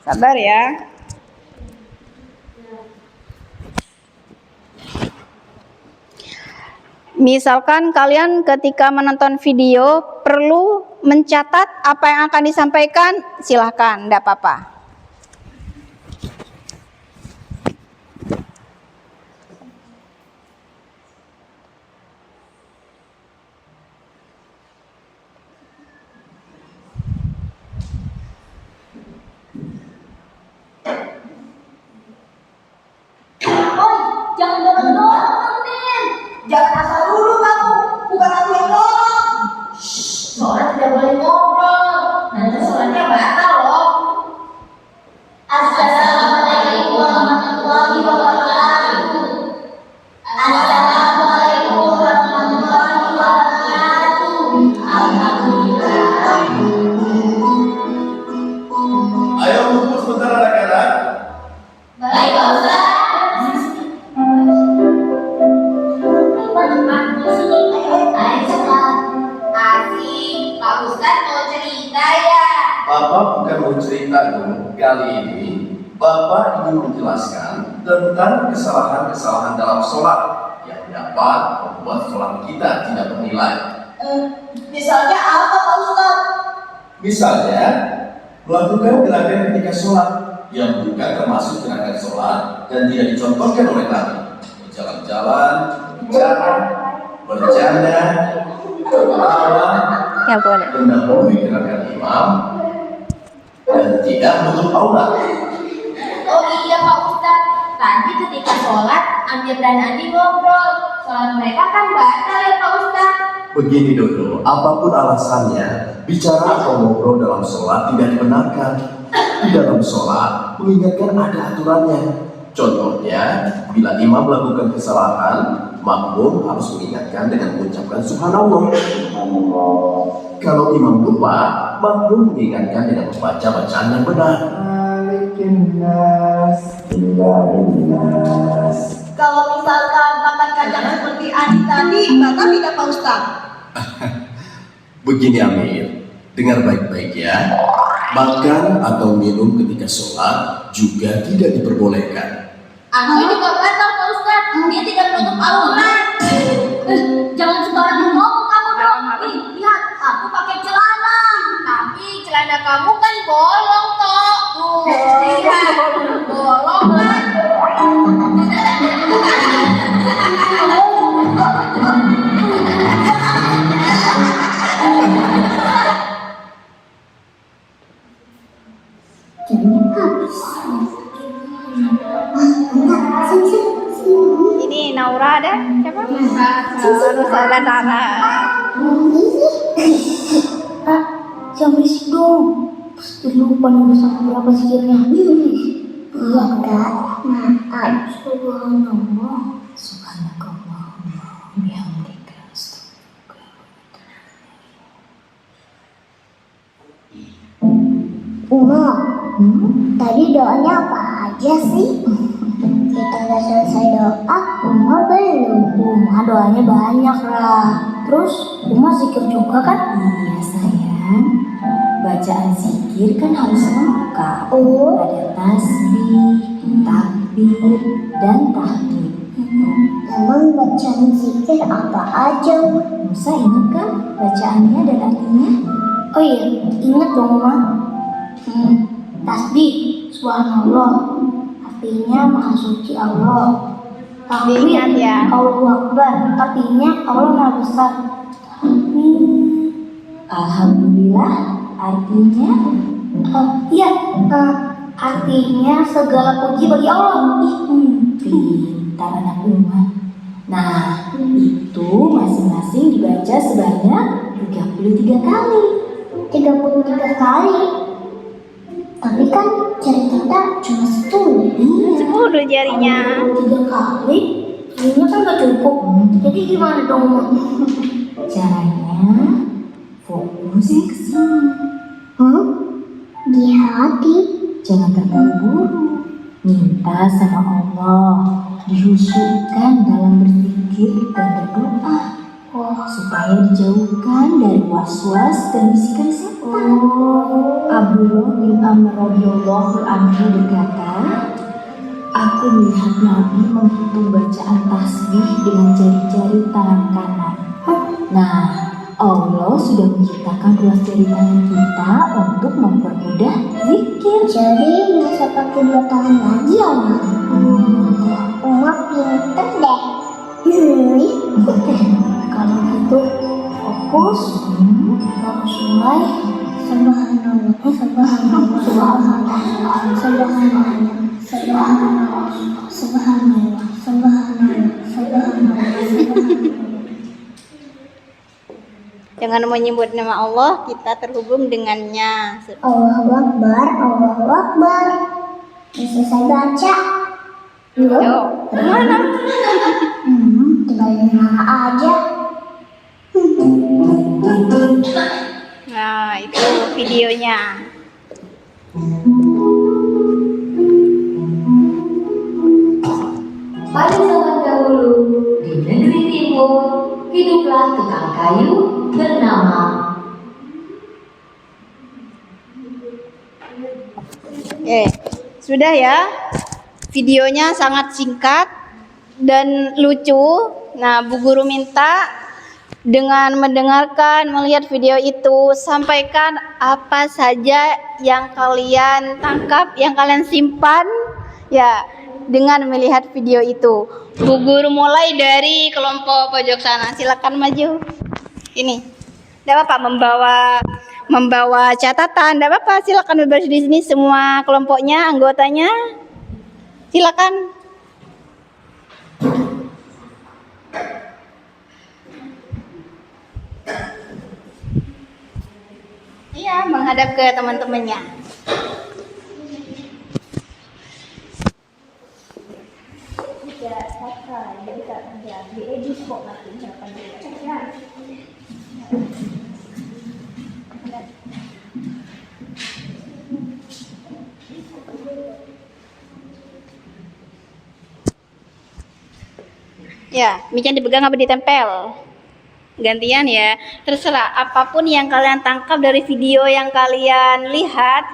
Sabar ya. Misalkan kalian ketika menonton video perlu mencatat apa yang akan disampaikan, silahkan, tidak apa-apa. Jangan dorong-dorong, Nen. Jangan asal dulu kamu. Bukan aku yang dorong. Sholat tidak boleh ngobrol. Nanti sholatnya batal loh. Assalamualaikum warahmatullahi wabarakatuh. Assalamualaikum warahmatullahi wabarakatuh. Alhamdulillah. Ayo kumpul sebentar anak-anak. Baik, Pak Ustaz. Asik, Pak Ustaz mau cerita ya? Bapak bukan mau cerita dong. Kali ini Bapak ingin menjelaskan tentang kesalahan-kesalahan dalam sholat yang dapat membuat sholat kita tidak bernilai. Misalnya apa, Pak Ustaz? Misalnya, melakukan gerakan ketika sholat yang bukan termasuk gerakan sholat dan tidak dicontohkan oleh Nabi. Berjalan-jalan, bicara, bercanda, tertawa, Ya boleh. mendahului gerakan imam, dan tidak menutup aurat. Oh iya Pak Ustaz, tadi ketika sholat Amir dan Andi ngobrol. Sholat mereka kan batal ya Pak Ustaz. Begini Dodo, apapun alasannya, bicara atau ngobrol dalam sholat tidak dibenarkan. Di dalam sholat, mengingatkan ada aturannya. Contohnya, bila imam melakukan kesalahan, makmum harus mengingatkan dengan mengucapkan subhanallah. Kalau imam lupa, makmum mengingatkan dengan membaca bacaan yang benar. Kalau misalkan makan kacang seperti Andi tadi, batal tidak Pak Ustaz? Begini Amir, dengar baik-baik ya. Makan atau minum ketika sholat juga tidak diperbolehkan. Andi juga batal Pak Ustaz, dia tidak menutup aurat. Jangan sembarangan ngomong kamu dong. Nih, lihat, aku pakai celana. Tapi celana kamu kan bolong toh. Tuh, lihat, bolong Naura ada siapa? Nusa dan Rana. Kak, jangan berisik dong. Pasti lupa nulis sama berapa zikirnya. Iya kak, maaf. Subhanallah. Subhanallah. Bihamdika. Uma, tadi doanya apa aja sih? Kita udah selesai doa, Uma belum. Uma doanya banyak lah. Terus Uma zikir juga kan? Iya sayang. Bacaan zikir kan harus lengkap. Ada tasbih, takbir, dan tahlil. Emang bacaan zikir apa aja? Musa ingat kan bacaannya dan artinya? Oh iya, ingat dong Uma. Tasbih, subhanallah, artinya maha suci Allah. Takbir, Diingat ya. Allahu Akbar, artinya Allah maha besar. Alhamdulillah, artinya artinya segala puji bagi Allah. Pintar anak Uma. Nah, itu masing-masing dibaca sebanyak 33 kali. 33 kali? Tapi kan jari kita cuma 10. 10 jarinya. 3 kali? Jarinya kan gak cukup. Jadi gimana dong? Caranya fokus ke sini. Di hati. Jangan terburu-buru. Minta sama Allah, dihusukkan dalam berzikir dan berdoa. Supaya dijauhkan dari was-was dan bisikan setan. Abdullah bin Amr radhiyallahu anhu berkata, aku melihat Nabi menghitung bacaan tasbih dengan jari-jari tangan kanan. Nah, Allah sudah menciptakan ruas jari tangan kita untuk mempermudah zikir. Jadi nggak usah pakai 2 tangan lagi ya, Mak? Uma pinter deh. Kalau gitu fokus, terus mulai. Subhanallah, subhanallah, subhanallah, subhanallah, subhanallah, subhanallah, subhanallah, subhanallah. Jangan menyebut nama Allah, kita terhubung dengannya. Allahu Akbar, Allahu Akbar. Selesai baca. Yo, mana? Tinggalin nama aja. Nah, itu videonya. Pada zaman dahulu, di negeri timur, hiduplah tukang kayu bernama. Sudah ya. Videonya sangat singkat dan lucu. Nah, Bu Guru minta dengan mendengarkan, melihat video itu, sampaikan apa saja yang kalian tangkap, yang kalian simpan, ya, dengan melihat video itu. Bu Guru mulai dari kelompok pojok sana. Silakan maju. Ini. Tidak apa-apa membawa catatan. Tidak apa-apa. Silakan bebas di sini semua kelompoknya, anggotanya. Silakan. Iya, menghadap ke teman-temannya. Ya, mic-nya dipegang apa ditempel? Gantian ya. Terserah, apapun yang kalian tangkap dari video yang kalian lihat,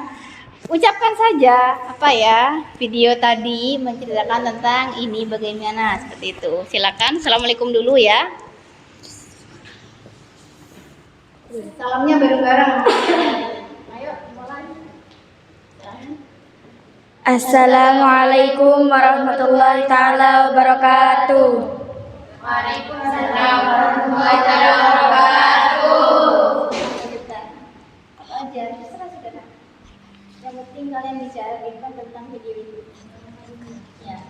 ucapkan saja apa ya, video tadi menceritakan tentang ini bagaimana, seperti itu. Silakan. Assalamualaikum dulu ya. Salamnya bareng-bareng. Ayo, mulai. Assalamualaikum warahmatullahi taala wabarakatuh. Waalaikumsalam warahmatullahi wabarakatuh. Apa aja, terserah saudara. Yang penting kalian bicarakan tentang video itu. Ya,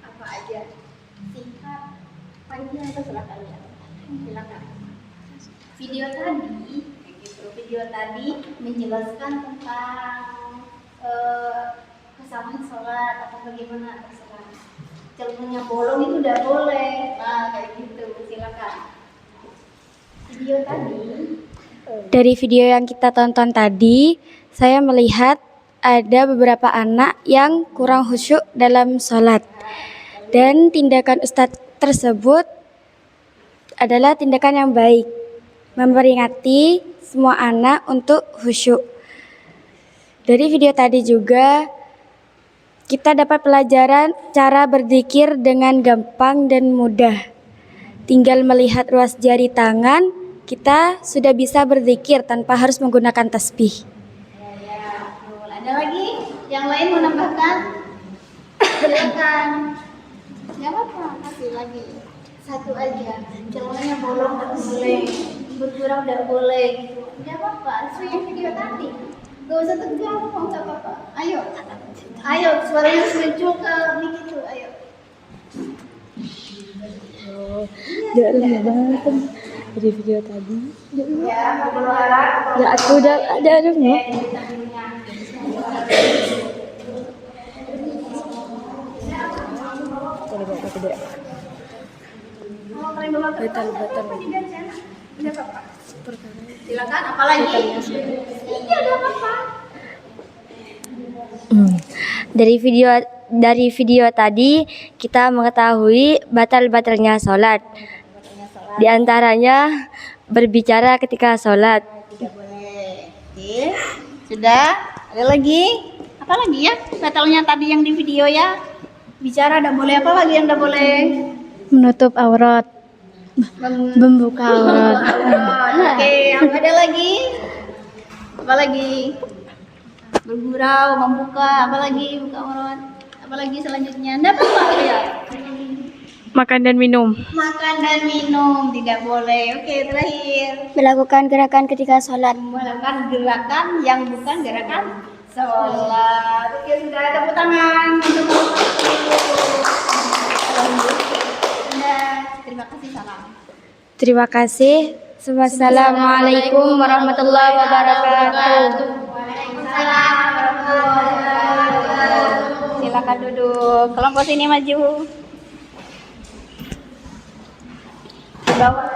apa aja. Singkat. silakan ya. Silakan. Video tadi menjelaskan tentang kesalahan sholat atau bagaimana terserah. Celupnya bolong itu udah boleh. Nah, kayak gitu. Silakan. Video tadi. Dari video yang kita tonton tadi, saya melihat ada beberapa anak yang kurang khusyuk dalam sholat. Dan tindakan Ustadz tersebut adalah tindakan yang baik, memperingati semua anak untuk khusyuk. Dari video tadi juga kita dapat pelajaran cara berzikir dengan gampang dan mudah. Tinggal melihat ruas jari tangan, kita sudah bisa berzikir tanpa harus menggunakan tasbih. Ya, betul. Ada lagi yang lain mau nambahkan? Silakan. Nggak apa-apa, kasih lagi. Satu aja. Celana bolong nggak boleh, berkurang nggak boleh gitu. Nggak apa-apa. Sesuai yang video tadi. Gak usah tegang, nggak apa-apa. Ayo, ayo, suaranya muncul ke mic itu. Ayo. Jangan banget dari video tadi. Ya, ngobrol harap. Ya aku udah ada dongnya. Silakan, apalagi? Iya, ada apa-apa. Dari video tadi kita mengetahui batal-batalnya sholat. Di antaranya berbicara ketika sholat. Tidak boleh. Oke. Sudah? Ada lagi? Apa lagi ya? Batalnya tadi yang di video ya. Bicara tidak boleh, apa lagi yang tidak boleh? Menutup aurat. Membuka aurat. Oke, yang ada lagi? Apa lagi? Bergurau, membuka, apa lagi? Buka aurat. Apa lagi selanjutnya? Tidak apa-apa ya. Makan dan minum. Makan dan minum tidak boleh. Oke, terakhir. Melakukan gerakan ketika sholat. Melakukan gerakan yang bukan gerakan sholat. Oke, sudah tepuk tangan untuk terima kasih, salam. Terima kasih. Wassalamualaikum warahmatullahi wabarakatuh. Waalaikumsalam warahmatullahi wabarakatuh. Silakan duduk. Kelompok sini maju. Bawa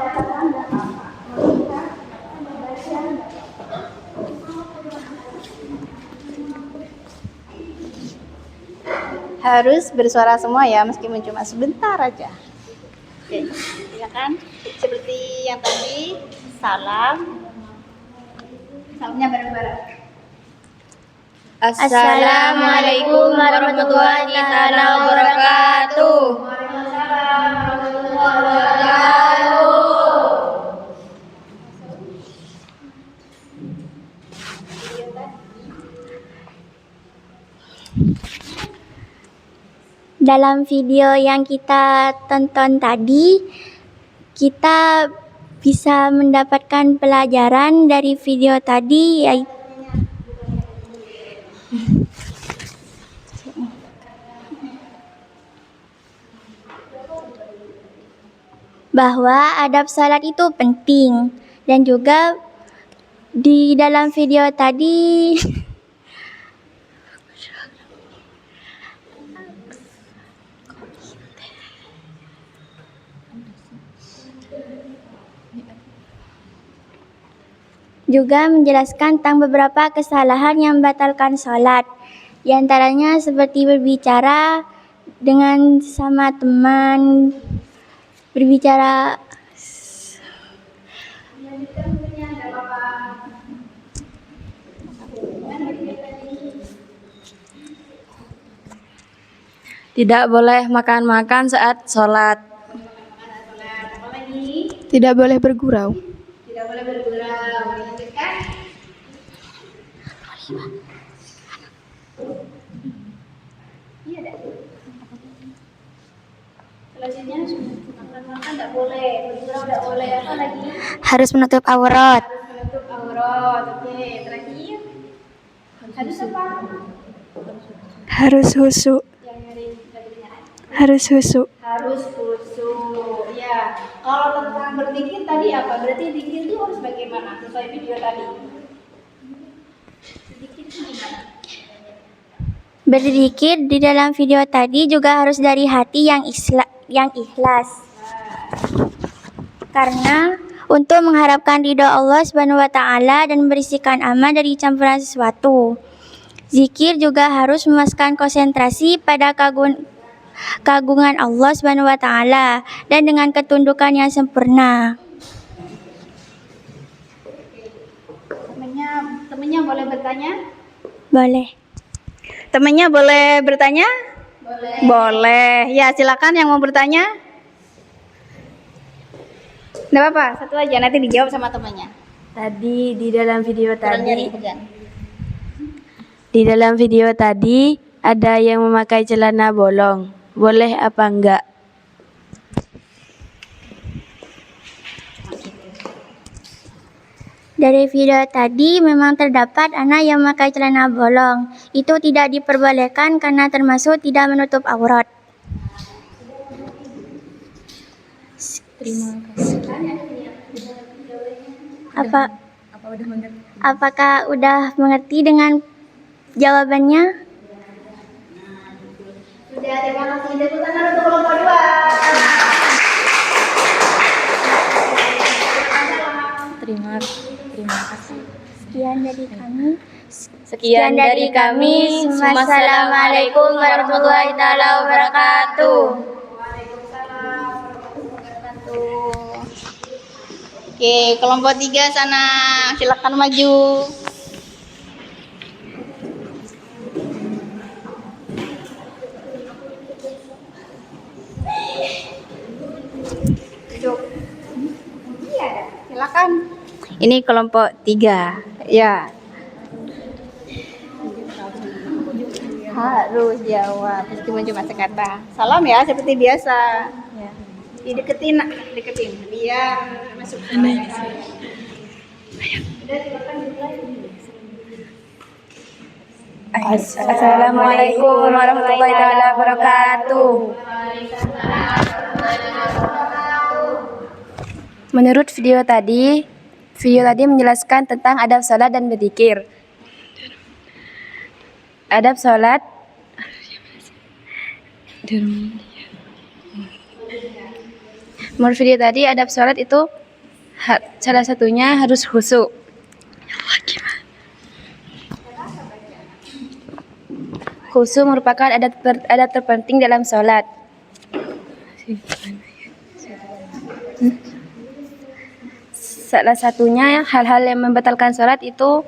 harus bersuara semua ya, meskipun cuma sebentar aja. Oke, ya kan? Seperti yang tadi, salam. Salamnya bareng-bareng. Assalamualaikum warahmatullahi wabarakatuh. Waalaikumsalam warahmatullahi wabarakatuh. Dalam video yang kita tonton tadi, kita bisa mendapatkan pelajaran dari video tadi, yaitu bahwa adab salat itu penting, dan juga di dalam video tadi juga menjelaskan tentang beberapa kesalahan yang membatalkan sholat. Di antaranya seperti berbicara dengan sesama teman, berbicara Tidak boleh makan-makan saat sholat. Tidak boleh bergurau. Tidak boleh bergurau. Dilanjutkan. Iya dah. Selanjutnya makan tidak boleh, bergurau tidak boleh. Apa lagi? harus menutup aurat. Harus menutup aurat. Oke, terakhir. Harus apa? Harus khusyuk. Yang nyari tadi dengar. Harus khusyuk. Harus khusyuk. Ya, Ya, kalau tentang berzikir tadi apa? Berarti zikir itu harus bagaimana? Sesuai video tadi. Zikir itu gimana? Berzikir di dalam video tadi juga harus dari hati yang ikhlas. Karena untuk mengharapkan ridho Allah Subhanahu wa taala dan berisikan aman dari campuran sesuatu. Zikir juga harus memuaskan konsentrasi pada kagungan Allah Subhanahu wa taala dan dengan ketundukan yang sempurna. Temennya boleh bertanya? Boleh. Temennya boleh bertanya? Boleh. Ya, silakan yang mau bertanya. Nggak apa-apa, satu aja nanti dijawab sama temannya. Tadi di dalam video Kurang nyari tadi, kerjaan. di dalam video tadi ada yang memakai celana bolong. Boleh apa enggak? Dari video tadi memang terdapat anak yang memakai celana bolong. Itu tidak diperbolehkan karena termasuk tidak menutup aurat. Apakah udah mengerti dengan jawabannya? Sudah, terima kasih. Tepuk tangan untuk kelompok 2. Terima kasih. Sekian dari kami. Wassalamualaikum warahmatullahi wabarakatuh. Oke, kelompok 3 sana, silakan maju. Duduk. Iya, silakan. Ini kelompok 3. Ya. Harus jawab meskipun cuma sekata. Salam ya seperti biasa. Ya. Deketin biar masuk. Assalamualaikum warahmatullahi wabarakatuh. Menurut video tadi menjelaskan tentang adab sholat dan berzikir. Adab sholat menurut video tadi adab sholat itu salah satunya harus khusyuk. Khusyuk merupakan adat terpenting dalam sholat. Salah satunya hal-hal yang membatalkan sholat itu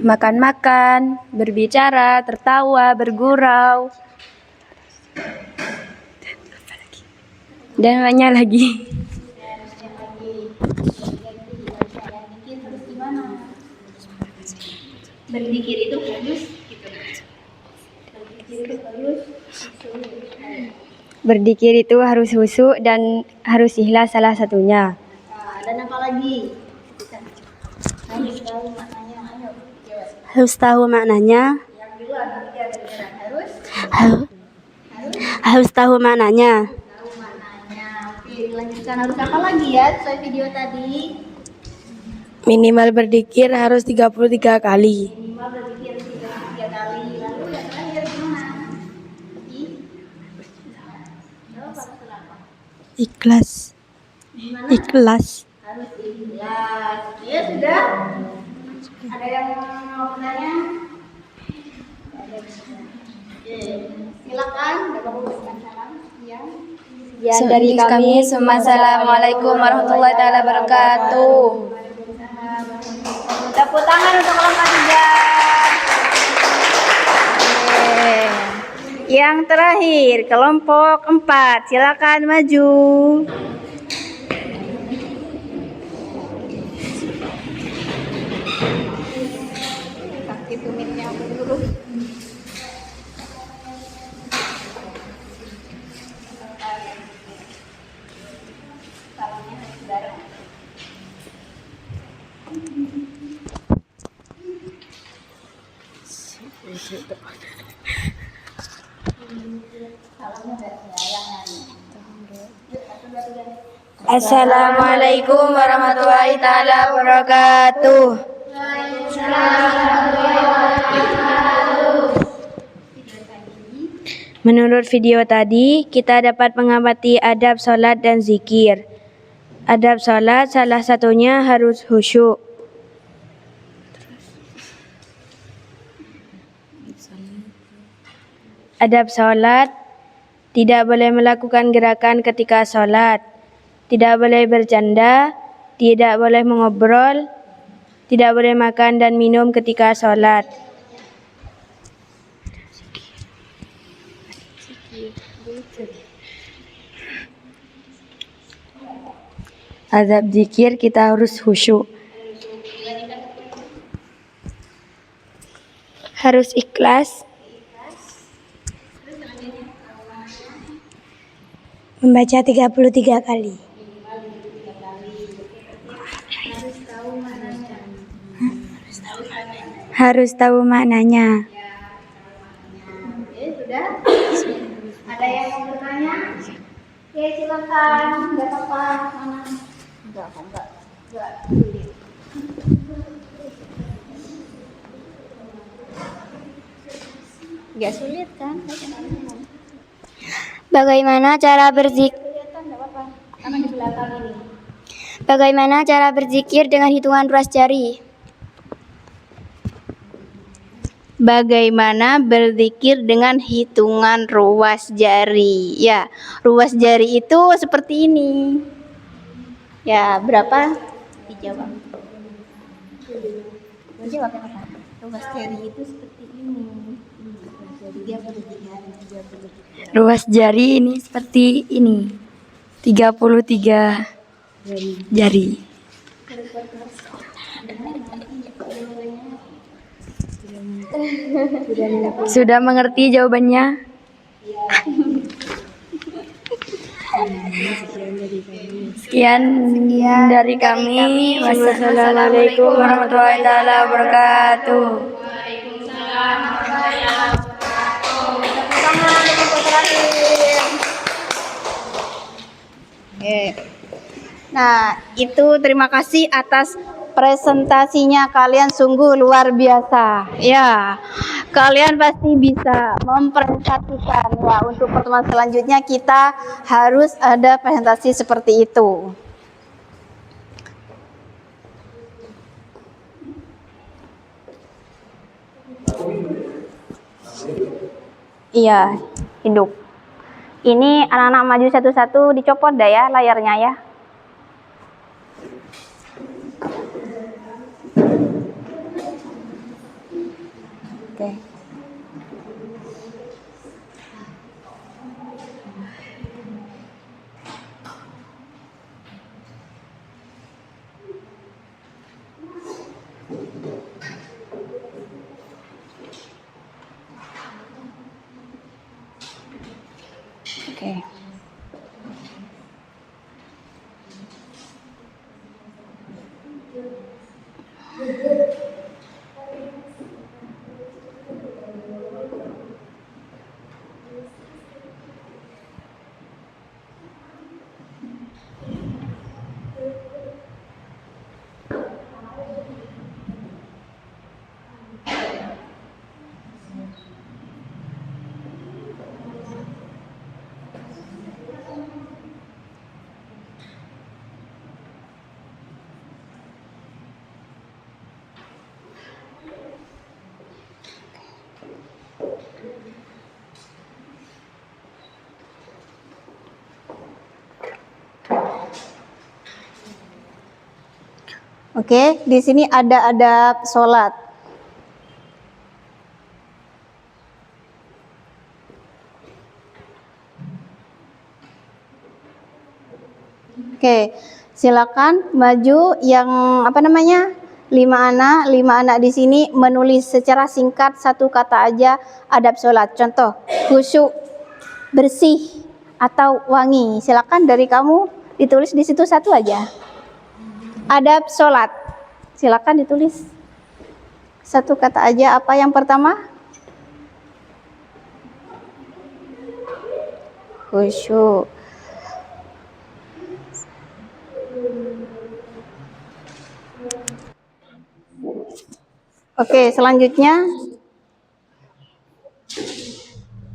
makan-makan, berbicara, tertawa, bergurau, dan banyak lagi. Berzikir itu harus Berzikir itu harus khusyuk dan harus ikhlas salah satunya. dan apa lagi? Harus tahu maknanya. Harus tahu maknanya. Oke, dilanjutkan harus apa lagi ya sesuai video tadi? Minimal berzikir harus 33 kali. Minimal berzikir 3 kali. Lalu yang terakhir gimana? Ikhlas. Ikhlas. Harus ikhlas. Ya sudah. Ada yang mau bertanya? Oke, silakan. Salam. Ya. Dari kami, Assalamualaikum warahmatullahi wabarakatuh. Tepuk tangan untuk kelompok 3. Yang terakhir, kelompok 4. Silakan maju. Aktif tumitnya dulu. Assalamualaikum warahmatullahi taala wabarakatuh. Menurut video tadi, kita dapat mengamati adab sholat dan zikir. Adab sholat salah satunya harus khusyuk. Adab sholat, tidak boleh melakukan gerakan ketika sholat, tidak boleh bercanda, tidak boleh mengobrol, tidak boleh makan dan minum ketika sholat. Adab zikir kita harus khusyuk. Harus ikhlas. Membaca 33 kali. Harus tahu maknanya. Sudah? Ada yang mau bertanya? Oke, silakan. Enggak apa-apa. Mana? Enggak. Sulit. Enggak sulit kan? Bagaimana cara berzikir? Karena di belakang ini. Bagaimana cara berzikir dengan hitungan ruas jari? Bagaimana berzikir dengan hitungan ruas jari? Ya, ruas jari itu seperti ini. Ya, berapa? Dijawab. Dijawab apa? Ruas jari itu seperti ini. Ruas jari ini seperti ini. 33 jari. Sudah mengerti jawabannya? Sekian dari kami. Wassalamualaikum warahmatullahi wabarakatuh. Nah, itu terima kasih atas presentasinya, kalian sungguh luar biasa. Ya, kalian pasti bisa mempresentasikan. Ya, untuk pertemuan selanjutnya kita harus ada presentasi seperti itu. Iya, hidup. Ini anak-anak maju satu-satu, dicopot dah ya layarnya ya. Oke. Oke. Oke, di sini ada adab sholat. Oke, silakan maju yang apa namanya? 5 anak di sini menulis secara singkat satu kata aja adab sholat. Contoh, khusyuk, bersih, atau wangi. Silakan dari kamu ditulis di situ satu aja. Adab sholat, silakan ditulis satu kata aja. Apa yang pertama? khusyuk. Oke, selanjutnya.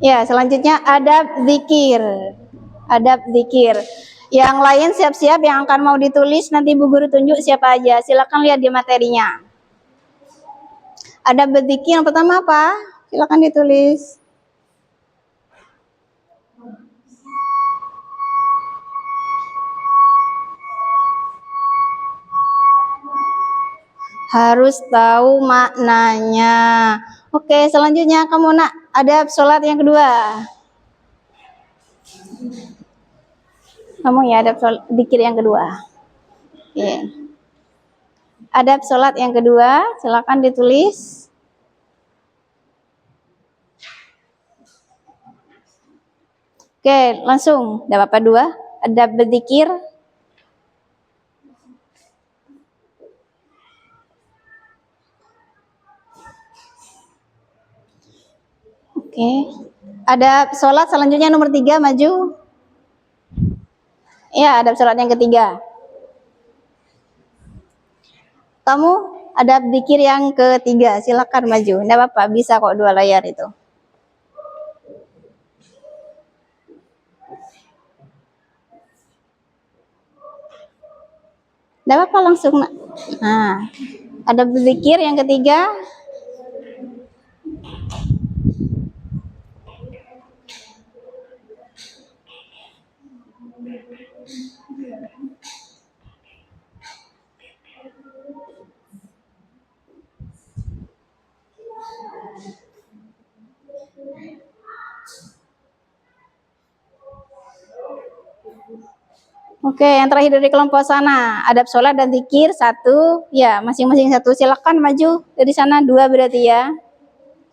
Ya, selanjutnya adab zikir. Adab zikir. Yang lain siap-siap yang akan mau ditulis, nanti Bu Guru tunjuk siapa aja. Silakan lihat di materinya. Adab zikir yang pertama apa? Silakan ditulis. Harus tahu maknanya. Oke, selanjutnya kamu nak adab sholat yang kedua. Kamu ya adab sholat zikir yang kedua. Oke. Adab sholat yang kedua, silakan ditulis. Oke, langsung. Ada apa dua? Adab berzikir. Oke. Adab sholat selanjutnya nomor 3, maju. Ya, adab sholat yang ketiga. Kamu adab zikir yang ketiga, silakan maju. Tidak apa-apa, bisa kok 2 layar itu. Tidak apa-apa, langsung nak. Nah, adab zikir yang ketiga. Oke, yang terakhir dari kelompok sana, adab sholat dan zikir 1, ya masing-masing 1. Silakan maju dari sana, 2 berarti ya.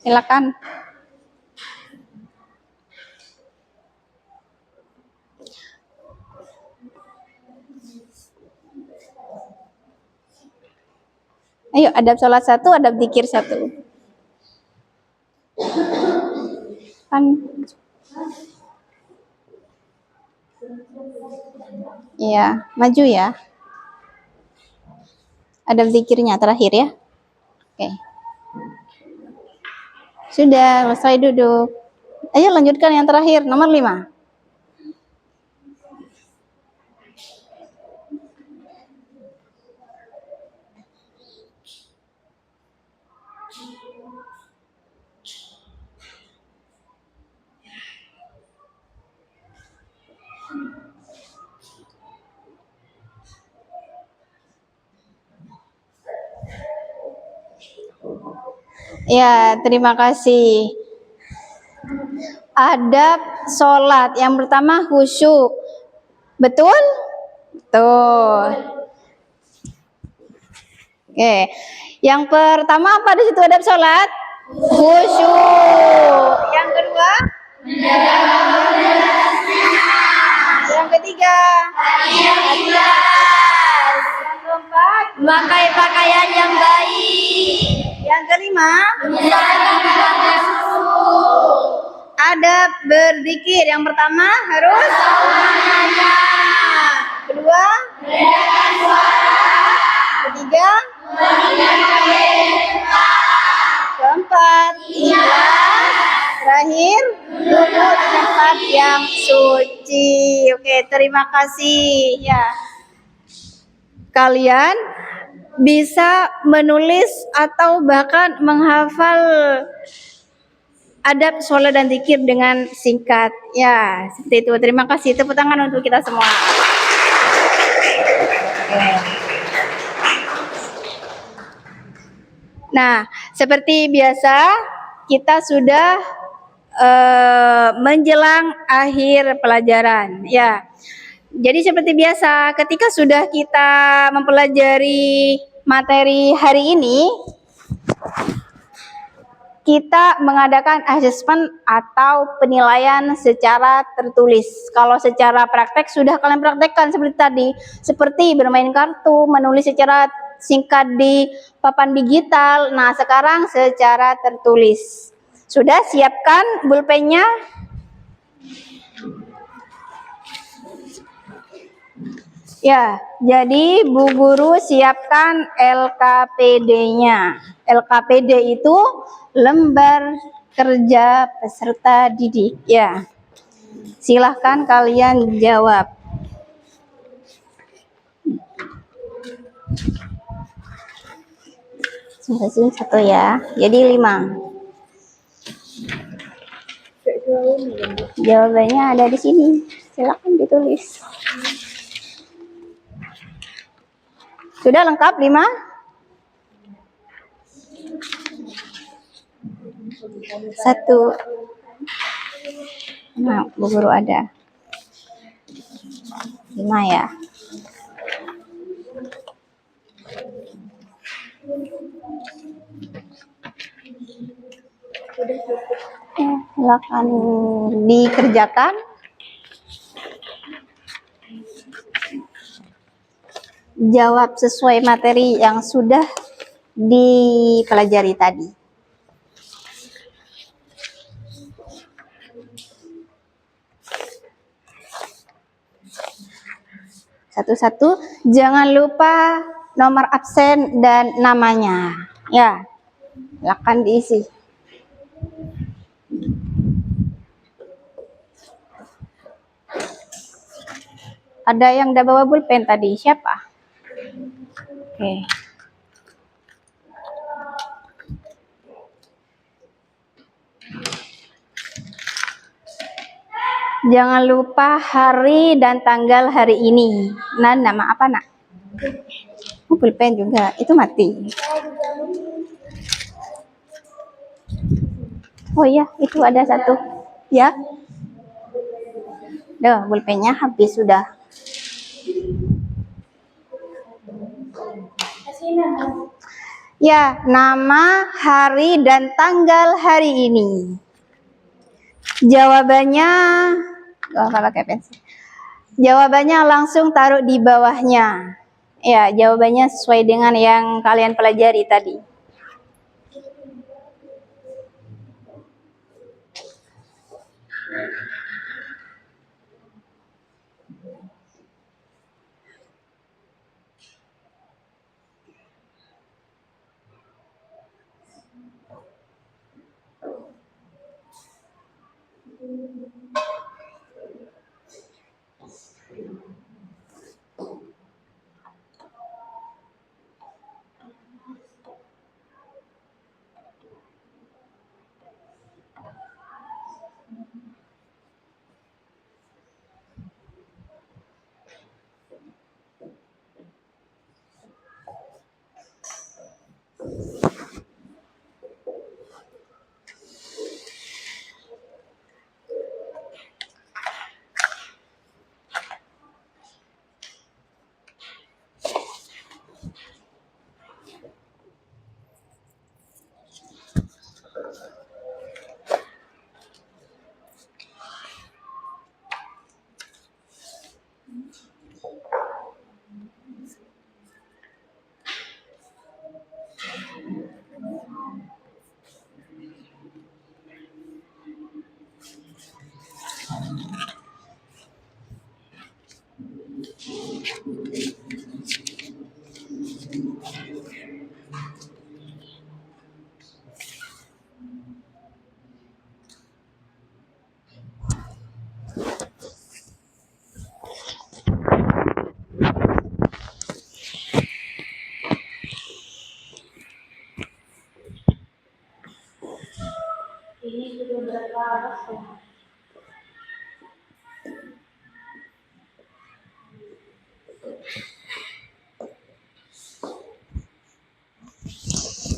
Silakan. Ayo, adab sholat 1, adab zikir 1. Kan? Iya, maju ya. Adab zikirnya terakhir ya. Oke. Sudah, selesai duduk. Ayo lanjutkan yang terakhir, nomor 5. Ya, terima kasih. Adab sholat yang pertama khusyuk. Betul? Betul. Oke. Yang pertama apa di situ adab sholat? Khusyuk. Yang kedua? Yang ketiga? Yang keempat? Memakai pakaian yang baik. Yang kelima? Adab berzikir. Yang pertama harus kedua, ketiga, keempat, terakhir, duduk di tempat yang suci. Oke, terima kasih ya. Kalian bisa menulis atau bahkan menghafal adab sholat dan zikir dengan singkat. Ya, seperti itu. Terima kasih. Tepuk tangan untuk kita semua. Nah, seperti biasa kita sudah menjelang akhir pelajaran. Ya, jadi seperti biasa ketika sudah kita mempelajari materi hari ini, kita mengadakan asesmen atau penilaian secara tertulis. Kalau secara praktek sudah kalian praktekkan seperti tadi, seperti bermain kartu, menulis secara singkat di papan digital. Nah, sekarang secara tertulis. Sudah siapkan pulpennya? Ya, jadi Bu Guru siapkan LKPD-nya. LKPD itu lembar kerja peserta didik. Ya, silahkan kalian jawab. Sini satu ya, jadi 5. Jawabannya ada di sini. Silahkan ditulis. Sudah lengkap 5? Satu. Nah, Bu Guru ada 5 ya. Silakan dikerjakan. Jawab sesuai materi yang sudah dipelajari tadi. Satu-satu, jangan lupa nomor absen dan namanya. Ya, silakan diisi. Ada yang udah bawa pulpen tadi, siapa? Oke. Jangan lupa hari dan tanggal hari ini. Nah, nama apa, Nak? Pulpen juga, itu mati. Oh iya, itu ada satu. Ya. Duh, pulpennya habis sudah. Ya, nama, hari, dan tanggal hari ini. Jawabannya, kalau pakai pensil. Jawabannya langsung taruh di bawahnya. Ya, jawabannya sesuai dengan yang kalian pelajari tadi.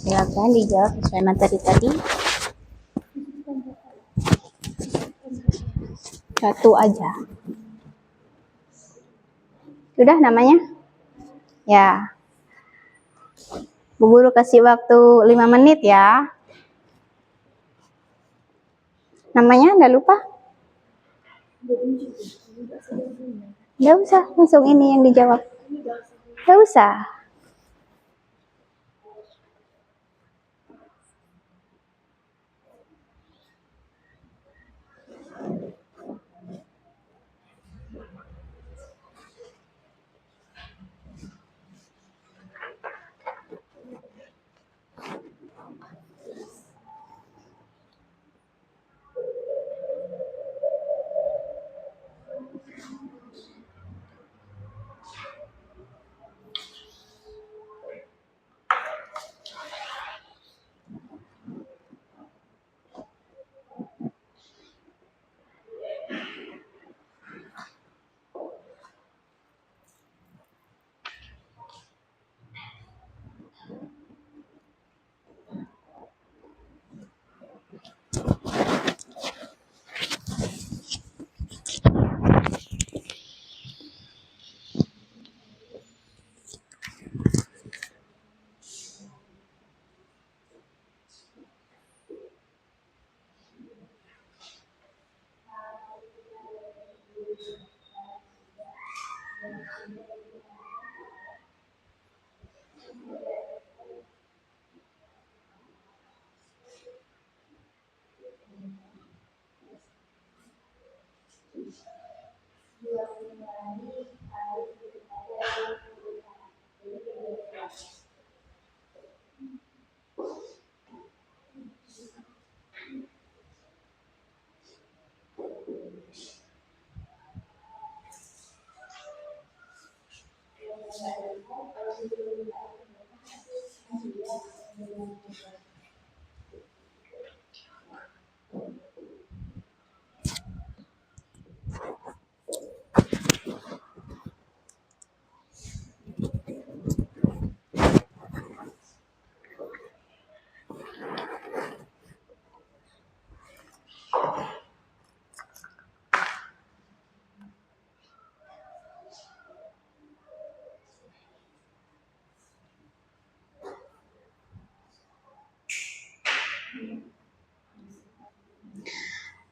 Silakan dijawab sesuai materi tadi. Satu aja. Sudah namanya? Ya. Bu Guru kasih waktu 5 menit ya. Namanya enggak lupa? Enggak usah, langsung ini yang dijawab. Enggak usah.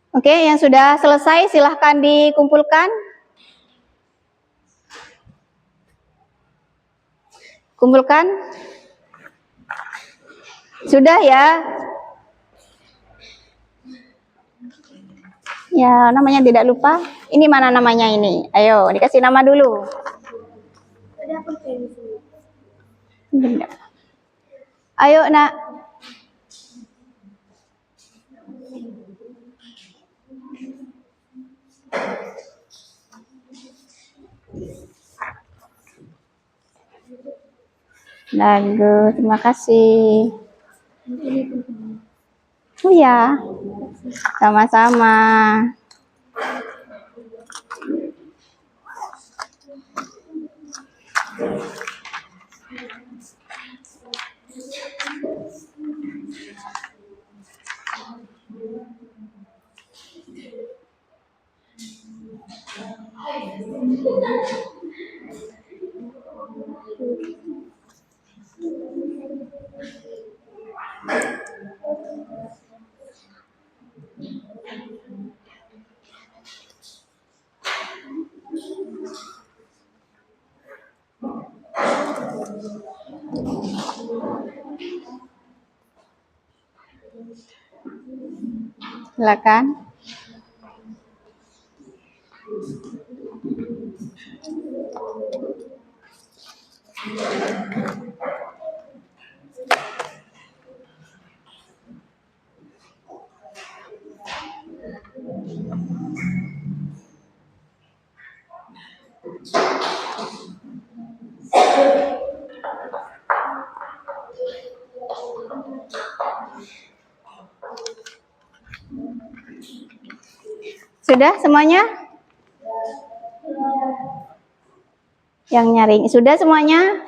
Oke, yang sudah selesai silahkan dikumpulkan. Kumpulkan. Sudah ya? Ya, namanya tidak lupa. Ini mana namanya ini? Ayo, dikasih nama dulu. Benda. Ayo, nak. Bagus, terima kasih. Oh ya, sama-sama. Silakan. Sudah semuanya? Yang nyaring. Sudah semuanya?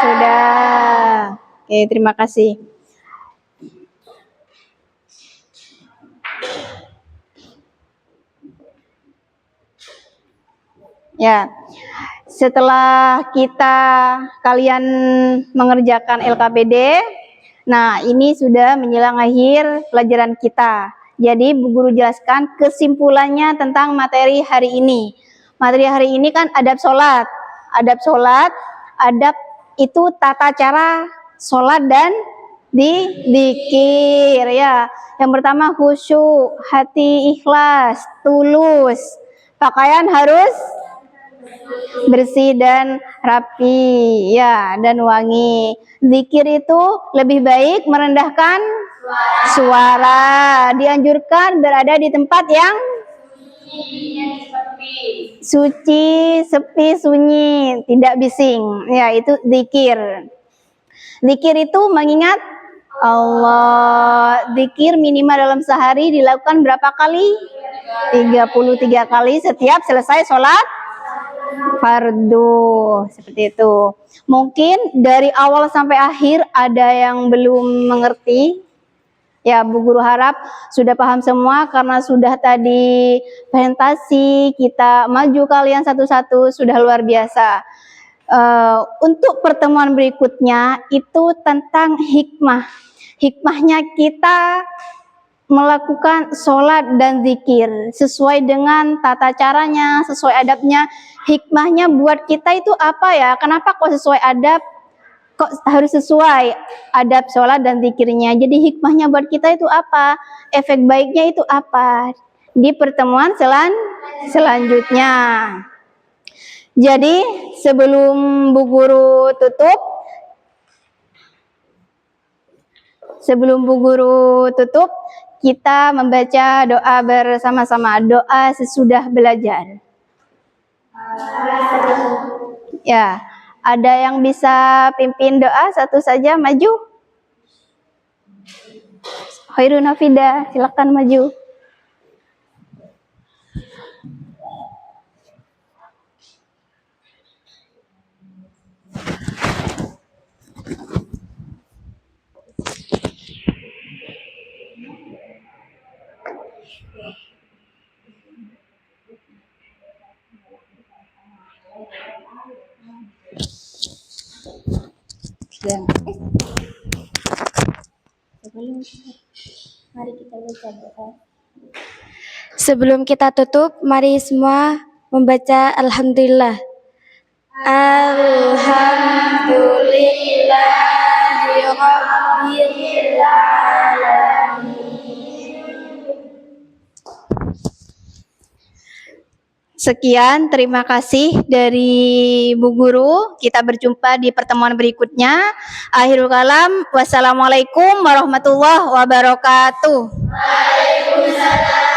Sudah. Oke, terima kasih. Ya, setelah kalian mengerjakan LKPD, nah ini sudah menjelang akhir pelajaran kita. Jadi Bu Guru jelaskan kesimpulannya tentang materi hari ini. Materi hari ini kan adab sholat. Adab sholat, adab itu tata cara sholat dan dzikir ya. Yang pertama khusyuk, hati ikhlas, tulus. Pakaian harus bersih dan rapi ya, dan wangi. Zikir itu lebih baik merendahkan suara. Dianjurkan berada di tempat yang suci, sepi, sunyi, tidak bising. Ya, itu zikir. Zikir itu mengingat Allah. Zikir minimal dalam sehari dilakukan berapa kali? 33 kali setiap selesai sholat fardu, seperti itu. Mungkin dari awal sampai akhir ada yang belum mengerti. Ya, Bu Guru harap sudah paham semua karena sudah tadi presentasi kita maju kalian satu-satu sudah luar biasa. Untuk pertemuan berikutnya itu tentang hikmah. Hikmahnya kita melakukan sholat dan zikir sesuai dengan tata caranya, sesuai adabnya. Hikmahnya buat kita itu apa ya? Kenapa kok sesuai adab? Kok harus sesuai adab sholat dan zikirnya? Jadi hikmahnya buat kita itu apa? Efek baiknya itu apa? Di pertemuan selanjutnya. Jadi sebelum Bu Guru tutup, kita membaca doa bersama-sama, doa sesudah belajar. Ya, ada yang bisa pimpin doa satu saja, maju. Khairun Hafida, silakan maju. Sebelum kita tutup, mari semua membaca Alhamdulillah. Alhamdulillahirabbil alamin. Sekian, terima kasih dari Bu Guru. Kita berjumpa di pertemuan berikutnya. Akhirul kalam, wassalamualaikum warahmatullahi wabarakatuh. Waalaikumsalam.